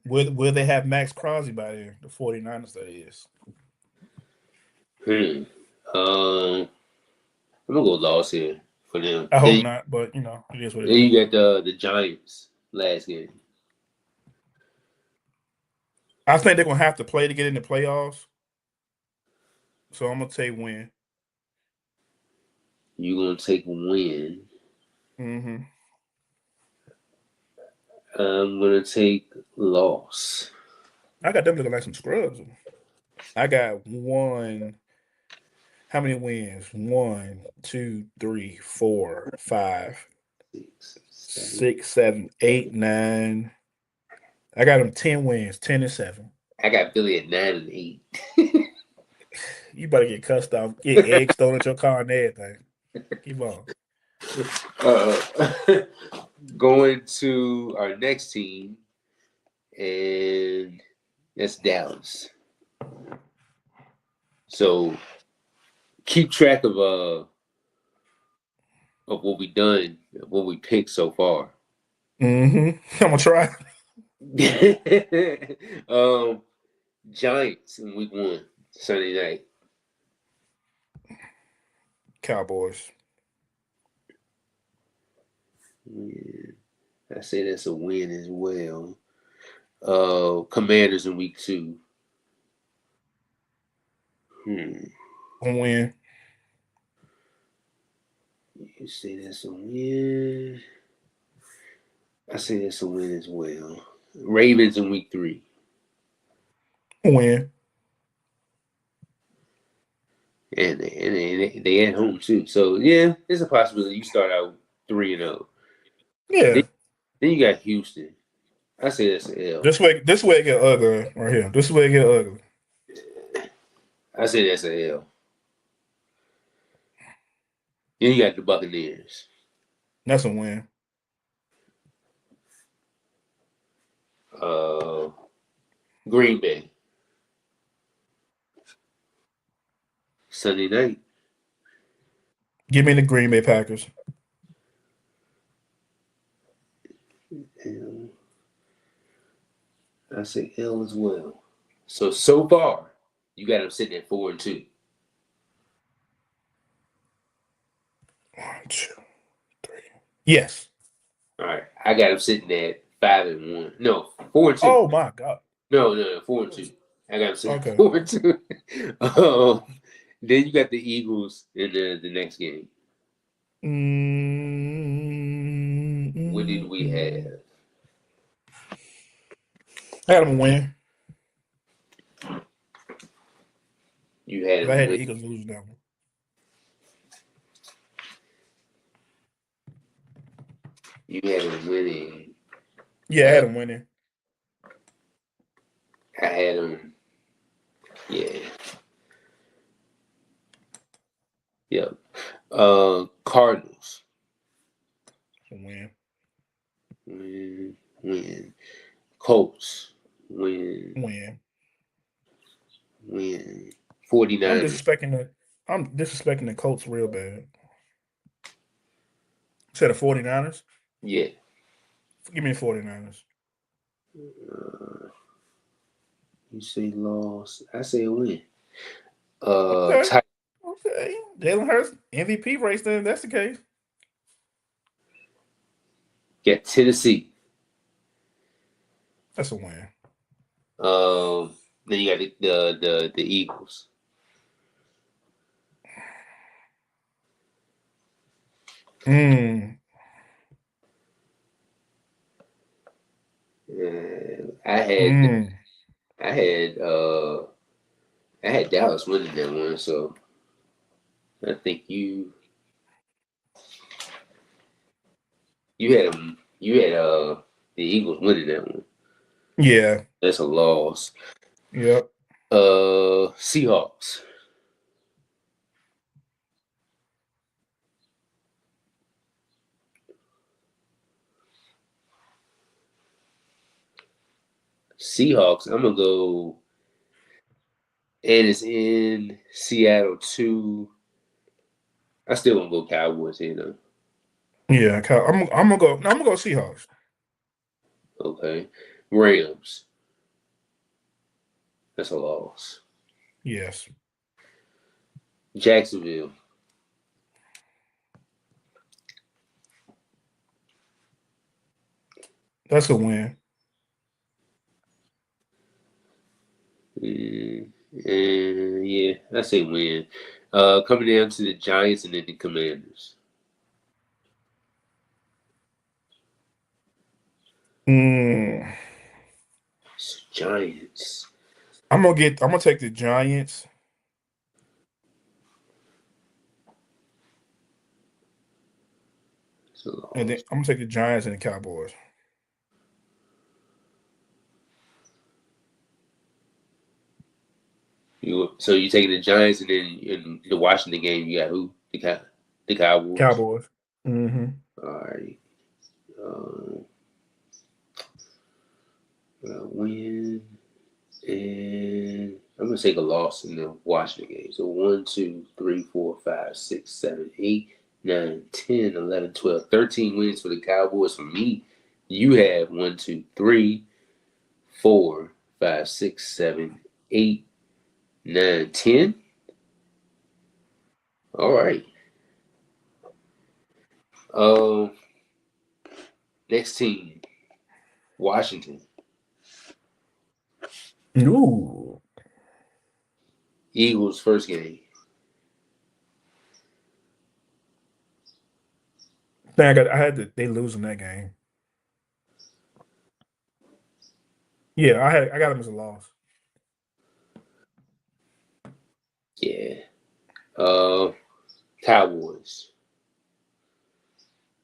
will they have Max Crosby by then? The 49ers, that is. I'm gonna go loss here for them. I hope not, but it is what it Then is. you got the Giants last game. I think they're gonna have to play to get in the playoffs. So I'm gonna say win. You gonna take win. Mm-hmm. I'm gonna take loss. I got them looking like some scrubs. I got one. How many wins? 1, 2, 3, 4, 5, 6, 7, 8, 9. I got them 10 wins, 10-7. I got Philly at 9-8. You better get cussed off, get eggs thrown at your car and everything. Keep on. Going to our next team, and that's Dallas. So keep track of what we done, what we picked so far. Mm-hmm. I'm gonna try. Giants in week 1, Sunday night. Cowboys. Yeah, I say that's a win as well. Commanders in week 2. Win. You say that's a win. I say that's a win as well. Ravens in week 3. Win. And they at home too. So yeah, there's a possibility you start out 3-0. Yeah. Then you got Houston. I say that's an L. This way it get ugly right here. This way it get ugly. I say that's an L. Then you got the Buccaneers. That's a win. Green Bay. Sunday night. Give me the Green Bay Packers. L. I say L as well. So far, you got them sitting at 4-2. 1, 2, 3. Yes. All right, I got them sitting at 5-1. No, 4-2. Oh my God. No, 4-2. I got them sitting Okay. at 4-2. Then you got the Eagles in the next game. What did we have? I had them win. You had I had them the Eagles lose that one. You had them winning. Yeah, I had them winning. I had them. Yeah. Yep. Cardinals. win. Win. Colts. Win. Win. 49ers. I'm disrespecting the Colts real bad. Said the 49ers? Yeah. Give me the 49ers. You say loss. I say win. Okay. Jalen Hurts, MVP race then, if that's the case. Get Tennessee. That's a win. Then you got the Eagles. I had Dallas winning that one, so I think you had the Eagles winning that one. Yeah. That's a loss. Yep. Seahawks. I'm gonna go, and it's in Seattle too. I still gonna go Cowboys here though. Yeah, I'm gonna go Seahawks. Okay. Rams. That's a loss. Yes. Jacksonville. That's a win. Yeah, I say win. Coming down to the Giants and then the Commanders. Giants. I'm gonna take the Giants. And then I'm gonna take the Giants and the Cowboys. So you taking the Giants, and then in the Washington game, you got who? The Cowboys. Cowboys. All right. Win, and I'm gonna take a loss in the Washington game. So 1, 2, 3, 4, 5, 6, 7, 8, 9, 10, 11, 12, 13 wins for the Cowboys. For me, you have 1, 2, 3, 4, 5, 6, 7, 8, 9, 10. All right. Next team, Washington. Ooh. Eagles first game. They losing that game. Yeah, I got them as a loss. Yeah. Cowboys.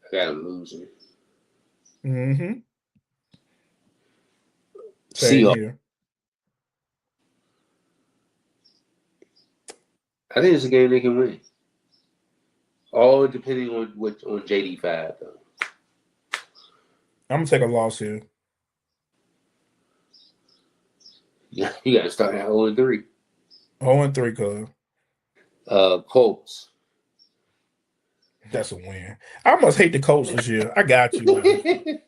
I got them losing. Same here. I think it's a game they can win. All depending on JD5 though. I'm gonna take a loss here. Yeah, you got to start at 0-3. 0-3, cuz. Colts. That's a win. I must hate the Colts this year. I got you, man.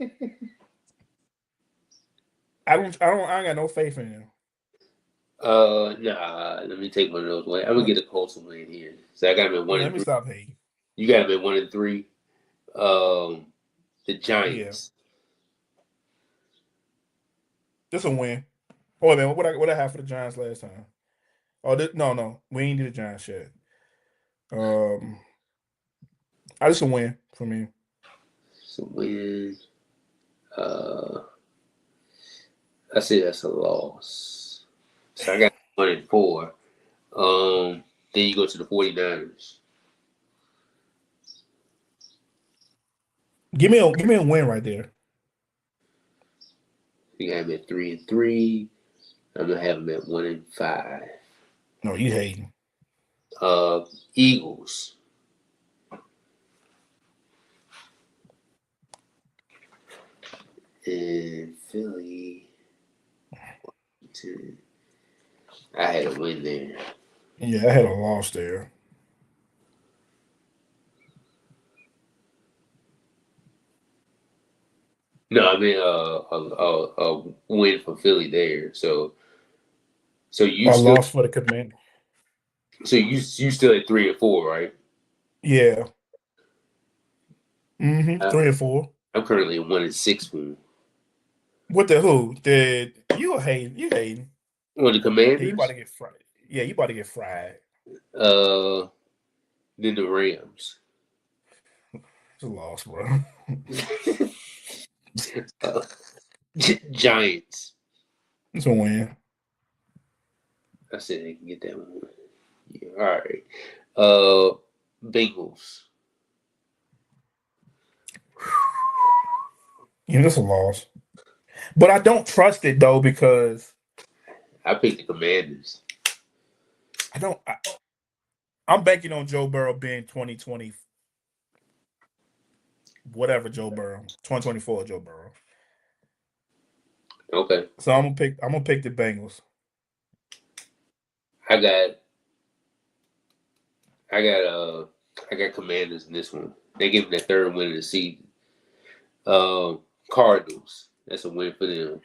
I ain't got no faith in them. Nah. Let me take one of those away. I'm gonna get a Colts win here. So I got them at 1-3. Let me stop hating. You got them at 1-3. The Giants. This a win. Oh man, what I have for the Giants last time? Oh, no, we ain't do the Giants yet. I just a win for me. It's a win. I say that's a loss. So I got 1-4. Then you go to the 49ers. Give me a win right there. You got him at 3-3. I'm gonna have him at 1-5. No, you hating. Eagles. And Philly, I had a win there. Yeah, I had a loss there. No, I mean a win for Philly there. So you I still lost for the Command. you still at 3-4, right? Yeah. Uh, 3 and 4. I'm currently at 1-6 for What the who? You hating? You hating? the Yeah, you about Commanders. to get fried. Yeah, you about to get fried. Uh, then the Rams. It's a loss, bro. uh, Giants. It's a win. I said they can get that one. Yeah, all right. Uh, Bengals. Yeah, that's a loss. But I don't trust it though because I picked the Commanders. I don't. I'm banking on Joe Burrow being 2020, whatever Joe Burrow, 2024 Joe Burrow. Okay, So I'm gonna pick the Bengals. I got I got I got Commanders in this one. They give them their third win of the season. Cardinals. That's a win for them.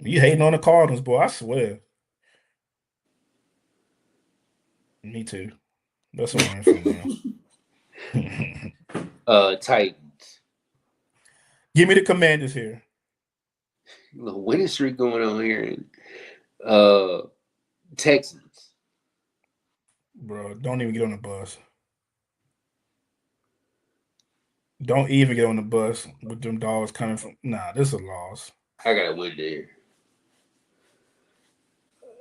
You hating on the Cardinals, boy? I swear. Me too. That's a win for them. Titans. Give me the Commanders here. A little winning streak going on here. Texans. Bro, don't even get on the bus. Don't even get on the bus with them dogs coming from. Nah, this is a loss. I got a win there.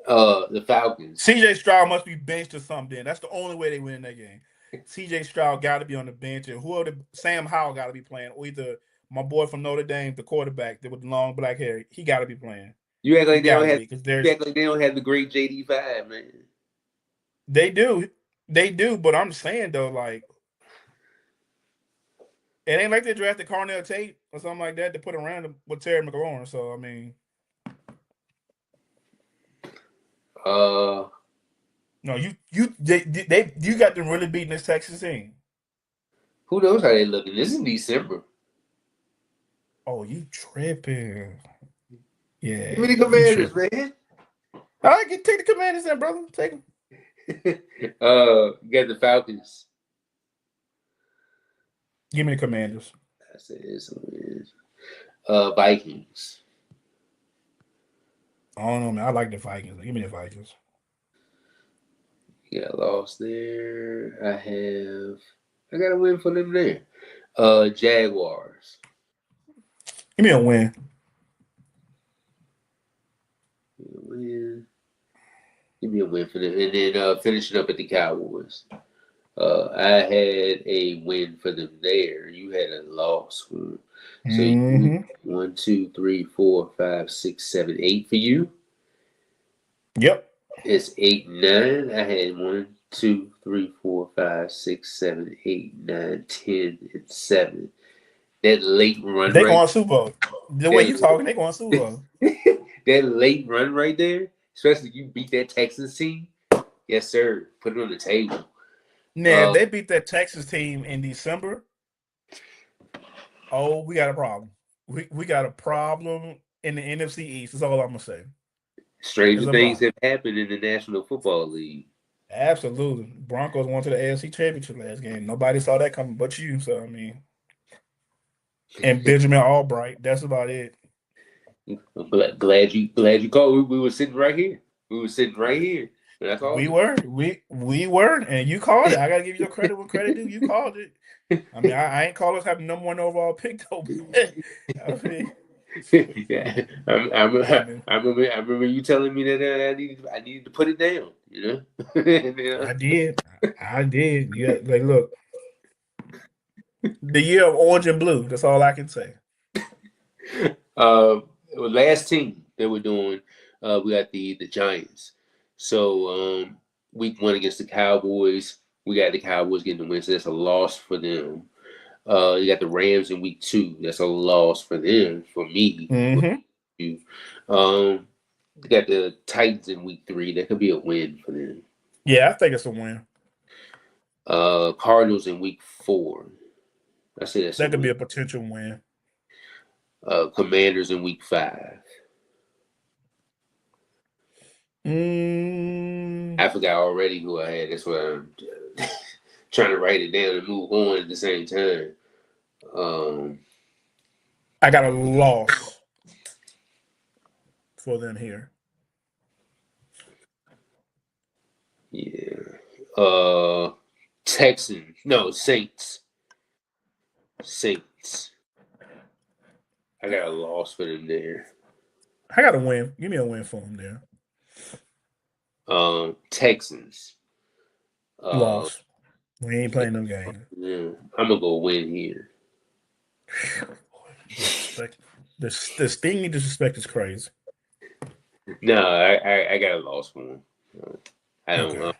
The Falcons. CJ Stroud must be benched or something. That's the only way they win that game. CJ Stroud got to be on the bench, and whoever Sam Howell got to be playing, or either my boy from Notre Dame, the quarterback with the long black hair, he got to be playing. You act like He they don't gotta have. be, 'cause You act like they don't have the great JD5, man. they do, but I'm saying though, like it ain't like they drafted Carnell Tate or something like that to put around him with Terry McLaurin. So I mean, no, you got them really beating this Texas team. Who knows how they looking? This is December. Oh, you tripping? Yeah, Give me the you Commanders, tripping. man. All right, take the Commanders then, brother. Take them. You got the Falcons. Give me the Commanders. I said this is Vikings. I don't know, man. I like the Vikings. Give me the Vikings. You got lost there. I got a win for them there. Jaguars. Give me a win. Give me a win for them. And then finishing up at the Cowboys. I had a win for them there. You had a loss. So you 1, 2, 3, 4, 5, 6, 7, 8 for you. Yep. It's 8, 9. I had 1, 2, 3, 4, 5, 6, 7, 8, 9, 10, and 7. That late run. They going Super Bowl. The way you talking, they going Super Bowl. That late run right there, especially if you beat that Texas team. Yes, sir. Put it on the table. Now, if they beat that Texas team in December, oh, we got a problem. We got a problem in the NFC East. That's all I'm gonna say. Stranger things have happened in the National Football League. Absolutely. Broncos went to the AFC Championship last game. Nobody saw that coming but you. So I mean, and Benjamin Albright. That's about it. I'm glad you called. We were sitting right here. We were, and you called it. I gotta give you your credit when credit due. You called it. I mean, I ain't call us having number 1 overall pick though. I mean, yeah, I remember you telling me that I needed to put it down. You know, I did. Yeah, like look, the year of orange and blue. That's all I can say. Last team that we're doing, we got the Giants. So week 1 against the Cowboys, we got the Cowboys getting the win. So that's a loss for them. You got the Rams in week 2. That's a loss for them. For me, you. You got the Titans in week 3. That could be a win for them. Yeah, I think it's a win. Cardinals in week 4. I say that could be a potential win. Commanders in week 5. I forgot already who I had. That's why I'm trying to write it down and move on at the same time. I got a loss for them here. Yeah. Texans. No, Saints. I got a loss for them there. I got a win. Give me a win for them there. Texans. Loss. We ain't playing them games. Yeah, I'm gonna go win here. The stinging disrespect is crazy. No, I got a loss for them. I don't.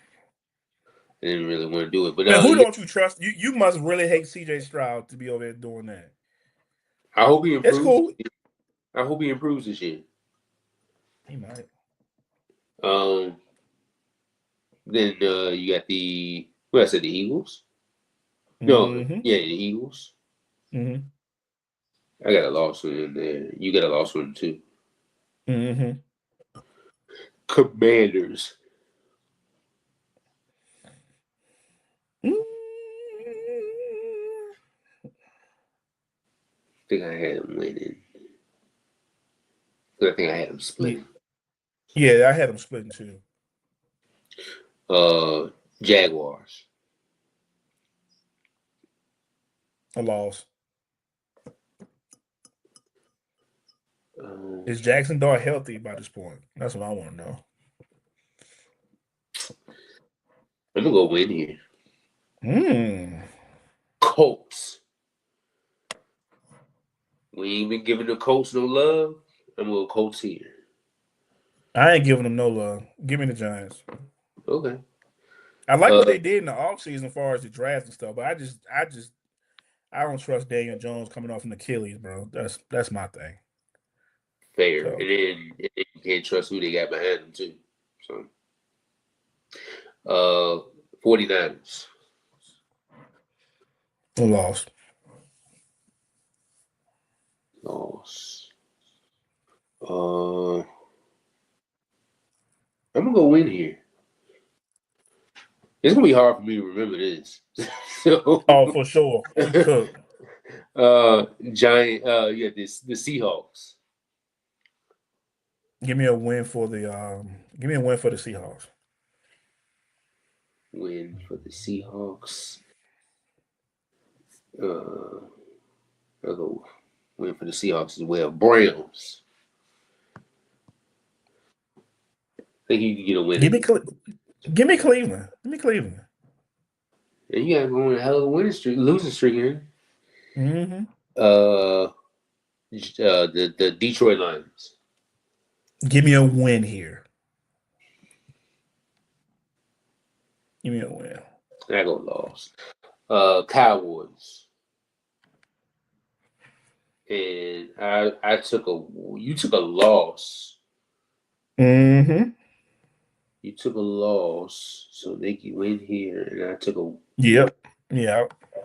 I didn't really want to do it, but now, who don't you trust? You must really hate CJ Stroud to be over there doing that. I hope he improves. It's cool. I hope he improves this year. He might. Then you got the Eagles. No, yeah, the Eagles. Mm-hmm. I got a loss for them there. You got a loss for them too. Mm-hmm. Commanders. I think I had them winning. I think I had them splitting. Yeah, I had them splitting too. Jaguars. A loss. Is Jackson Dart healthy by this point? That's what I want to know. I'm gonna go win here. Colts. We ain't been giving the Colts no love. I'm gonna go Colts here. I ain't giving them no love. Give me the Giants. Okay. I like what they did in the offseason as far as the draft and stuff, but I don't trust Daniel Jones coming off an Achilles, bro. That's my thing. Fair. So. And then you can't trust who they got behind them too. So 49ers. A loss. I'm gonna go win here. It's gonna be hard for me to remember this. So, for sure. Giant. Yeah, the Seahawks. Give me a win for the Seahawks. Win for the Seahawks. I'll go win for the Seahawks as well. Browns. I think you can get a win. Give me Cleveland. Give me Cleveland. And you gotta go on a hell of a losing streak here. Mm-hmm. The Detroit Lions. Give me a win here. Give me a win. I go lost. Cowboys. And you took a loss. Mm-hmm. You took a loss, so they can win here, and I took a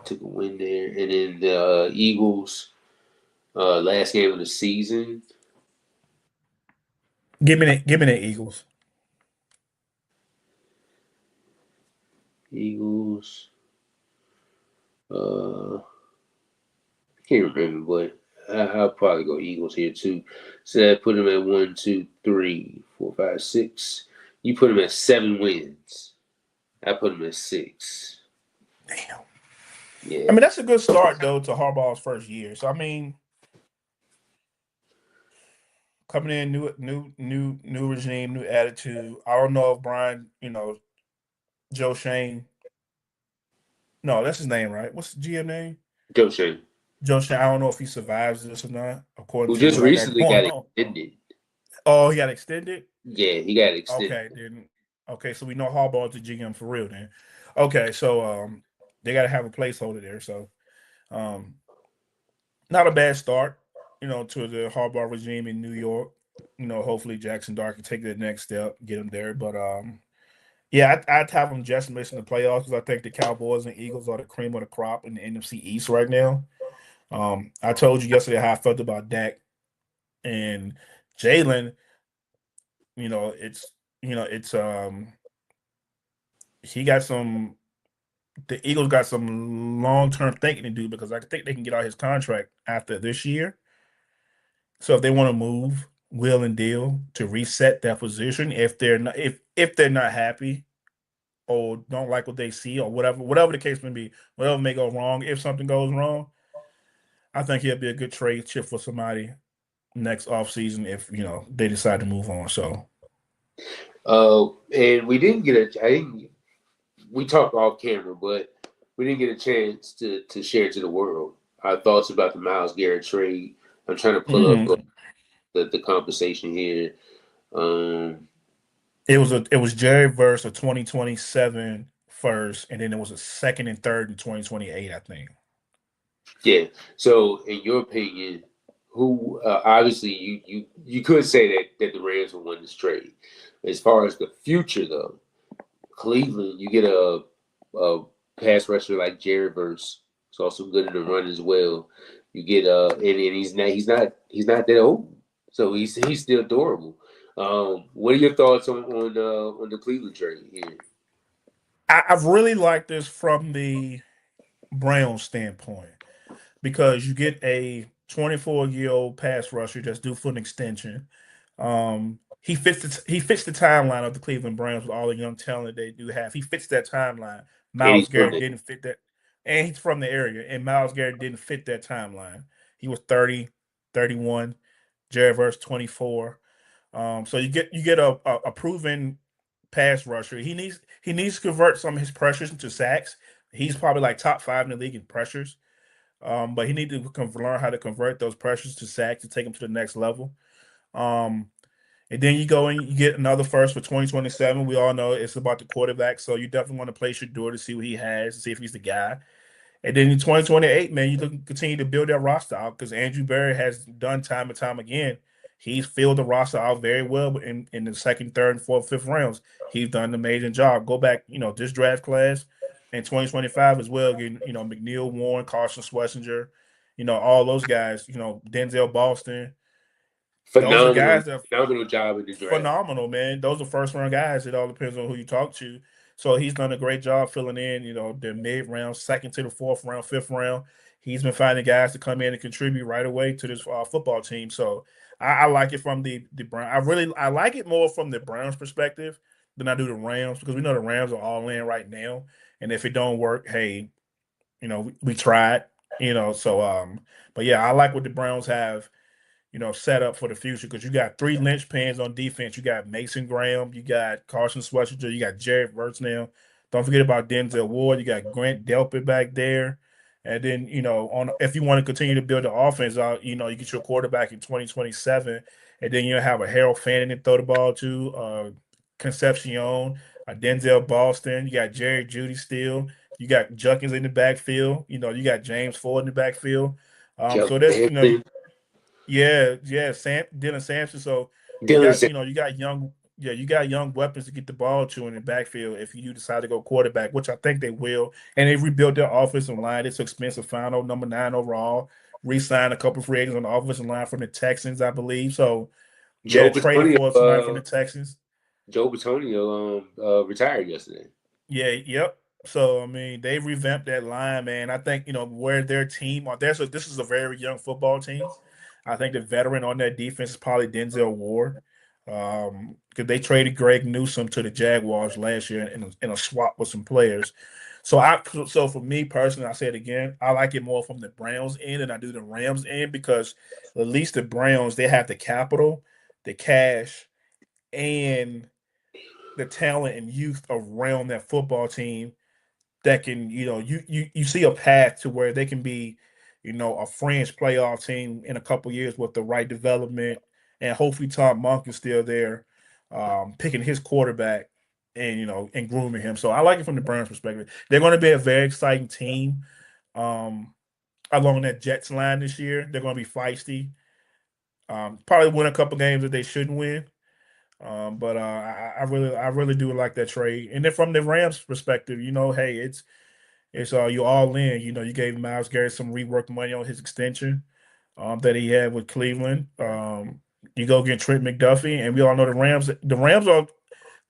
took a win there, and then the Eagles, last game of the season. Give me the Eagles. Eagles. I can't remember, but I'll probably go Eagles here too. So I put them at 1, 2, 3, 4, 5, 6. You put them at 7 wins. I put them at 6. Damn. Yeah. I mean, that's a good start though to Harbaugh's first year. So I mean, coming in, new regime, new attitude. I don't know if Brian, Joe Shane. No, that's his name, right? What's the GM name? Joe Shane. Joe Shane. I don't know if he survives this or not. According to just recently got extended. Oh, he got extended? Yeah, he got extended. Okay, then. Okay, so we know Harbaugh's the GM for real then. Okay, so they got to have a placeholder there. So Um, Not a bad start, to the Harbaugh regime in New York. Hopefully Jackson Dart can take the next step, get him there. But yeah, I'd have them just missing the playoffs because I think the Cowboys and Eagles are the cream of the crop in the NFC East right now. I told you yesterday how I felt about Dak and Jalen. You know, it's it's he got some. The Eagles got some long term thinking to do because I think they can get out his contract after this year. So if they want to move, will and deal to reset that position, if they're not happy or don't like what they see or whatever the case may be, whatever may go wrong, if something goes wrong, I think he'll be a good trade chip for somebody next offseason if they decide to move on. So And we didn't get a. I didn't. We talked off camera, but we didn't get a chance to share to the world our thoughts about the Myles Garrett trade. I'm trying to pull up mm, the conversation here. Um, it was Jerry versus a 2027 first, and then it was a second and third in 2028, I think. yeah. So, in your opinion, who obviously you could say that the Rams will win this trade. As far as the future, though, Cleveland, you get a pass rusher like Jared Verse. He's also good in the run as well. You get and he's not that old, so he's still durable. What are your thoughts on the Cleveland trade here? I've really liked this from the Browns standpoint because you get a 24-year-old pass rusher that's due for an extension. He fits the timeline of the Cleveland Browns with all the young talent they do have. He fits that timeline. And Myles he's from Garrett there. didn't fit that, and he's from the area. And Myles Garrett didn't fit that timeline. He was 30, 31. Jared Verse 24. So you get a proven pass rusher. He needs to convert some of his pressures into sacks. He's probably like top five in the league in pressures. But he needs to learn how to convert those pressures to sacks to take him to the next level. Um, and then you go and you get another first for 2027. We all know it's about the quarterback, so you definitely want to place your door to see what he has, to see if he's the guy. And then in 2028, man, you can continue to build that roster out because Andrew Berry has done time and time again. He's filled the roster out very well in the second, third, and fourth, fifth rounds. He's done an amazing job. Go back, this draft class in 2025 as well. Getting, McNeil, Warren, Carson Schlesinger, all those guys, Denzel Boston. Those are Phenomenal, guys that phenomenal job in the draft. phenomenal, man. Those are first round guys. It all depends on who you talk to. So he's done a great job filling in, the mid round, second to the fourth round, fifth round. He's been finding guys to come in and contribute right away to this football team. So I like it from the Brown. I like it more from the Browns perspective than I do the Rams because we know the Rams are all in right now. And if it don't work, hey, we tried, So but yeah, I like what the Browns have set up for the future because you got three linchpins on defense. You got Mason Graham, you got Carson Schlesinger, you got Jared Verts now. Don't forget about Denzel Ward. You got Grant Delpit back there. And then, on if you want to continue to build the offense out, you get your quarterback in 2027. And then you have a Harold Fanning to throw the ball to, Concepcion, Denzel Boston. You got Jerry Judy still. You got Junkins in the backfield. You got James Ford in the backfield. Kelvin So that's, Benson, yeah, Dylan Sampson. So you Dylan got, Sampson. you got young weapons to get the ball to in the backfield if you decide to go quarterback, which I think they will. And they rebuilt their offensive line. It's expensive final, number 9 overall. Re-signed a couple of free agents on the offensive line from the Texans, I believe. So yeah, they Joe traded Batonio, for somebody from the Texans. retired yesterday. Yeah, yep. So I mean, they revamped that line, man. I think where their team are. This is a very young football team. I think the veteran on that defense is probably Denzel Ward, because they traded Greg Newsome to the Jaguars last year in a swap with some players. So for me personally, I say it again, I like it more from the Browns end than I do the Rams end because at least the Browns they have the capital, the cash, and the talent and youth around that football team that can, you see a path to where they can be, a fringe playoff team in a couple years with the right development, and hopefully Tom Monk is still there, picking his quarterback and and grooming him. So I like it from the Browns' perspective. They're going to be a very exciting team. Um, along that Jets line this year. They're going to be feisty. Probably win a couple games that they shouldn't win. But I really do like that trade. And then from the Rams' perspective, hey, it's you all in. You gave Myles Garrett some rework money on his extension that he had with Cleveland. You go get Trent McDuffie, and we all know the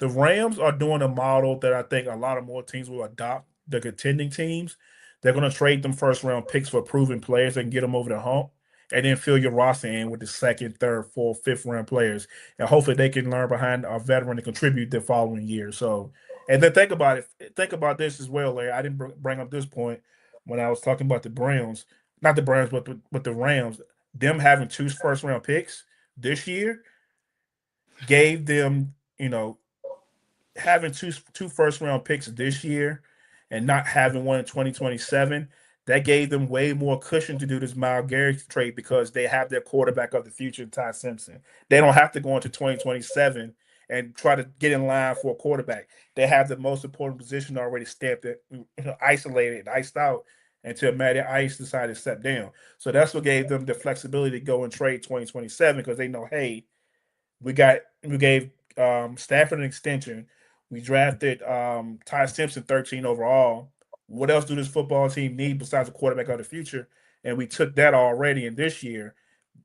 Rams are doing a model that I think a lot of more teams will adopt. The contending teams, they're going to trade them first round picks for proven players that can get them over the hump, and then fill your roster in with the second, third, fourth, fifth round players, and hopefully they can learn behind a veteran to contribute the following year. So, and then think about it. Think about this as well, Larry. I didn't bring up this point when I was talking about the Browns, not the Browns, but the Rams. Them having two first round picks this year gave them, having two first round picks this year and not having one in 2027, that gave them way more cushion to do this Myles Garrett trade because they have their quarterback of the future, Ty Simpson. They don't have to go into 2027 and try to get in line for a quarterback. They have the most important position already stamped, isolated, iced out until Matty Ice decided to step down. So that's what gave them the flexibility to go and trade 2027 because they know, hey, we gave Stafford an extension. We drafted Ty Simpson 13 overall. What else do this football team need besides a quarterback of the future? And we took that already in this year.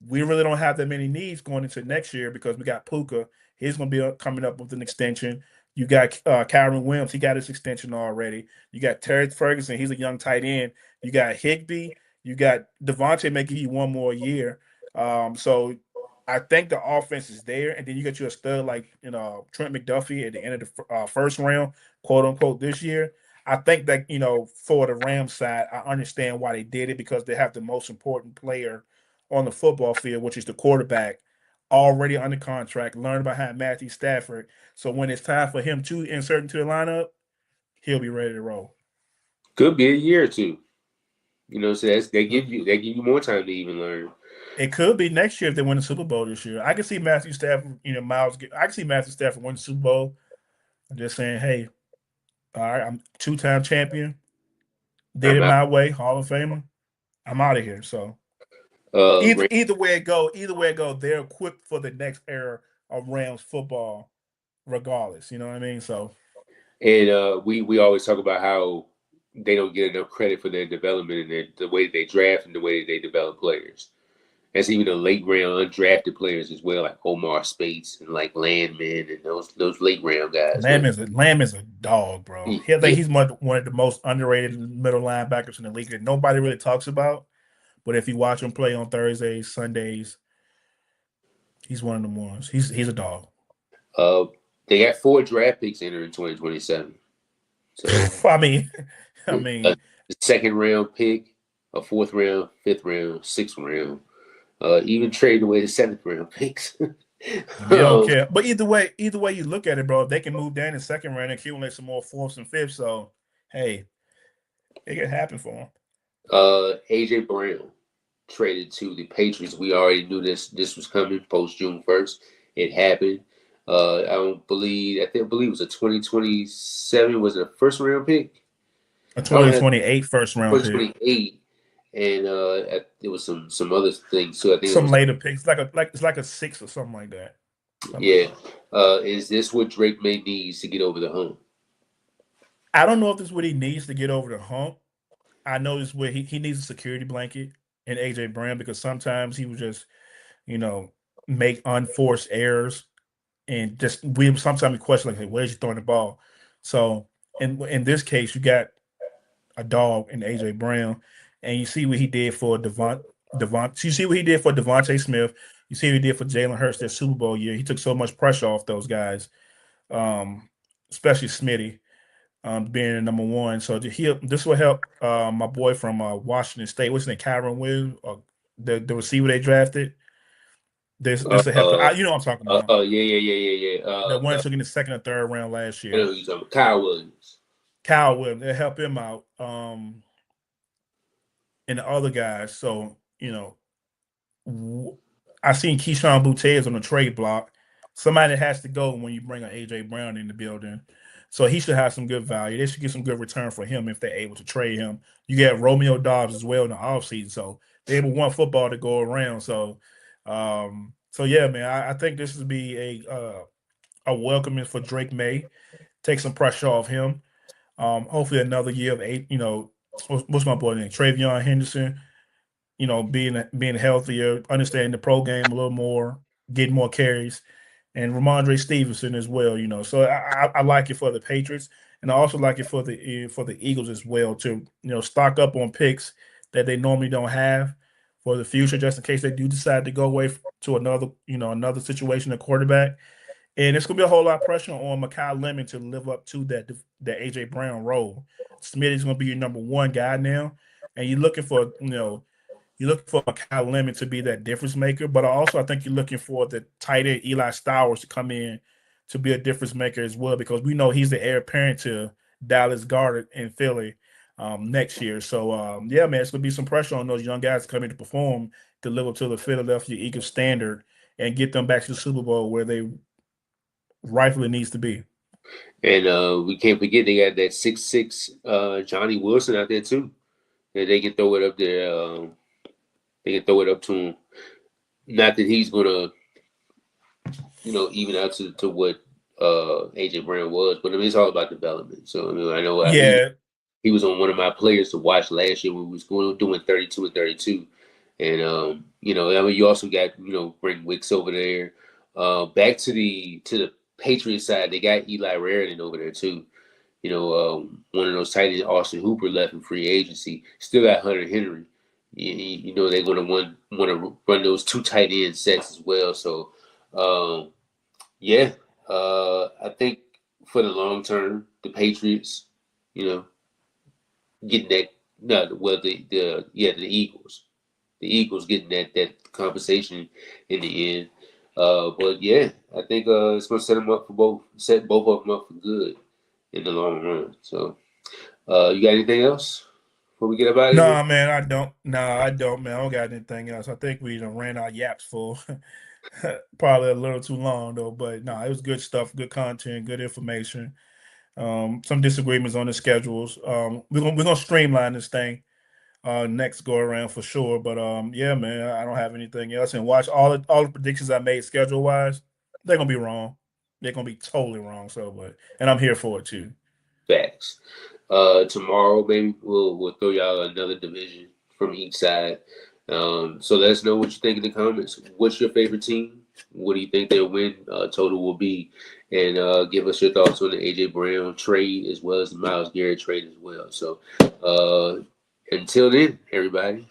We really don't have that many needs going into next year because we got Puka. He's going to be coming up with an extension. You got Kyron Williams. He got his extension already. You got Terry Ferguson. He's a young tight end. You got Higbee. You got Devontae may give you one more year. So I think the offense is there, and then you get you a stud like Trent McDuffie at the end of the first round, quote unquote, this year. I think that for the Rams side, I understand why they did it because they have the most important player on the football field, which is the quarterback, already under contract, learned behind Matthew Stafford. So when it's time for him to insert into the lineup, he'll be ready to roll. Could be a year or two. So they give you more time to even learn. It could be next year if they win the Super Bowl this year. I can see Matthew Stafford, I can see Matthew Stafford win the Super Bowl. I'm just saying, hey, all right, I'm two-time champion. Did it my way, Hall of Famer. I'm out of here. So either way it go, they're equipped for the next era of Rams football, regardless. You know what I mean? So, and we always talk about how they don't get enough credit for their development and the way they draft and the way they develop players. That's even the late round undrafted players as well, like Omar Spates and like Landman and those late round guys. Lamb is a dog, bro. I think he's one of the most underrated middle linebackers in the league that nobody really talks about. But if you watch him play on Thursdays, Sundays, he's one of the ones. He's a dog. They got 4 draft picks entering 2027. So I mean, a second round pick, a 4th round, 5th round, 6th round. Even trading away the 7th round picks. They don't care. But either way you look at it, bro, they can move down in 2nd round and accumulate some more 4th and 5th. So, hey, it can happen for them. AJ Brown traded to the Patriots. We already knew this was coming post June 1st. It happened. I believe it was a 2027. Was it a 1st round pick? A 2028 1st round pick. 2028. And there was some other things too. I think some later picks, it's like a 6 or something like that. Is this what Drake may needs to get over the hump? I don't know if this is what he needs to get over the hump. I know this where he needs a security blanket in AJ Brown because sometimes he would just, make unforced errors, and just sometimes we question like, hey, where's you throwing the ball? So in this case, you got a dog in AJ Brown. And you see what he did for You see what he did for Devontae Smith. You see what he did for Jalen Hurts their Super Bowl year. He took so much pressure off those guys, especially Smitty being the number 1. So this will help my boy from Washington State. What's his name? Kyron Williams, the receiver they drafted. This will help. You know what I'm talking about. Yeah. The one took in the 2nd or 3rd round last year. I know who you're talking about. Kyle Williams. They'll help him out. And the other guys. So, I seen Keyshawn Boutte on the trade block. Somebody has to go when you bring an AJ Brown in the building. So he should have some good value. They should get some good return for him if they're able to trade him. You get Romeo Dobbs as well in the offseason. So they able want football to go around. So yeah, man, I think this would be a welcoming for Drake May. Take some pressure off him. Hopefully another year of eight. What's my boy name? Travion Henderson. Being healthier, understanding the pro game a little more, getting more carries, and Ramondre Stevenson as well. So I like it for the Patriots, and I also like it for the Eagles as well to stock up on picks that they normally don't have for the future, just in case they do decide to go away to another situation, a quarterback. And it's gonna be a whole lot of pressure on Mekhi Lemon to live up to that AJ Brown role. Smith is gonna be your number one guy now, and you're looking for Kyle Lemon to be that difference maker, but also I think you're looking for the tight end Eli Stowers to come in to be a difference maker as well, because we know he's the heir apparent to Dallas Goedert in Philly next year. So yeah, man, it's gonna be some pressure on those young guys coming to perform to live up to the Philadelphia Eagles standard and get them back to the Super Bowl where they rightfully needs to be. And we can't forget they got that 6'6" Johnny Wilson out there too. Yeah, they can throw it up there. They can throw it up to him. Not that he's gonna, even out to what AJ Brown was, but I mean it's all about development. So I mean I know he was on one of my players to watch last year when we was doing 32 and 32, and I mean you also got Brent Wicks over there. Back to the Patriots side, they got Eli Raritan over there too. One of those tight ends, Austin Hooper, left in free agency. Still got Hunter Henry. They're going to want to run those two tight end sets as well. So, I think for the long term, the Patriots, getting that. No, well, the Eagles, getting that compensation in the end. But yeah, I think it's going to set both of them up for good in the long run. So, you got anything else before we get up out of here? No, man, I don't. No, I don't, man. I don't got anything else. I think we done ran our yaps full. Probably a little too long though, but no, it was good stuff, good content, good information. Some disagreements on the schedules. We're gonna streamline this thing next go around for sure. But yeah, man, I don't have anything else. And watch all the predictions I made schedule wise. They're gonna be wrong. They're gonna be totally wrong. And I'm here for it too. Facts. Tomorrow, maybe we'll throw y'all another division from each side. So let us know what you think in the comments. What's your favorite team? What do you think their win total will be? And give us your thoughts on the AJ Brown trade as well as the Myles Garrett trade as well. So until then, everybody.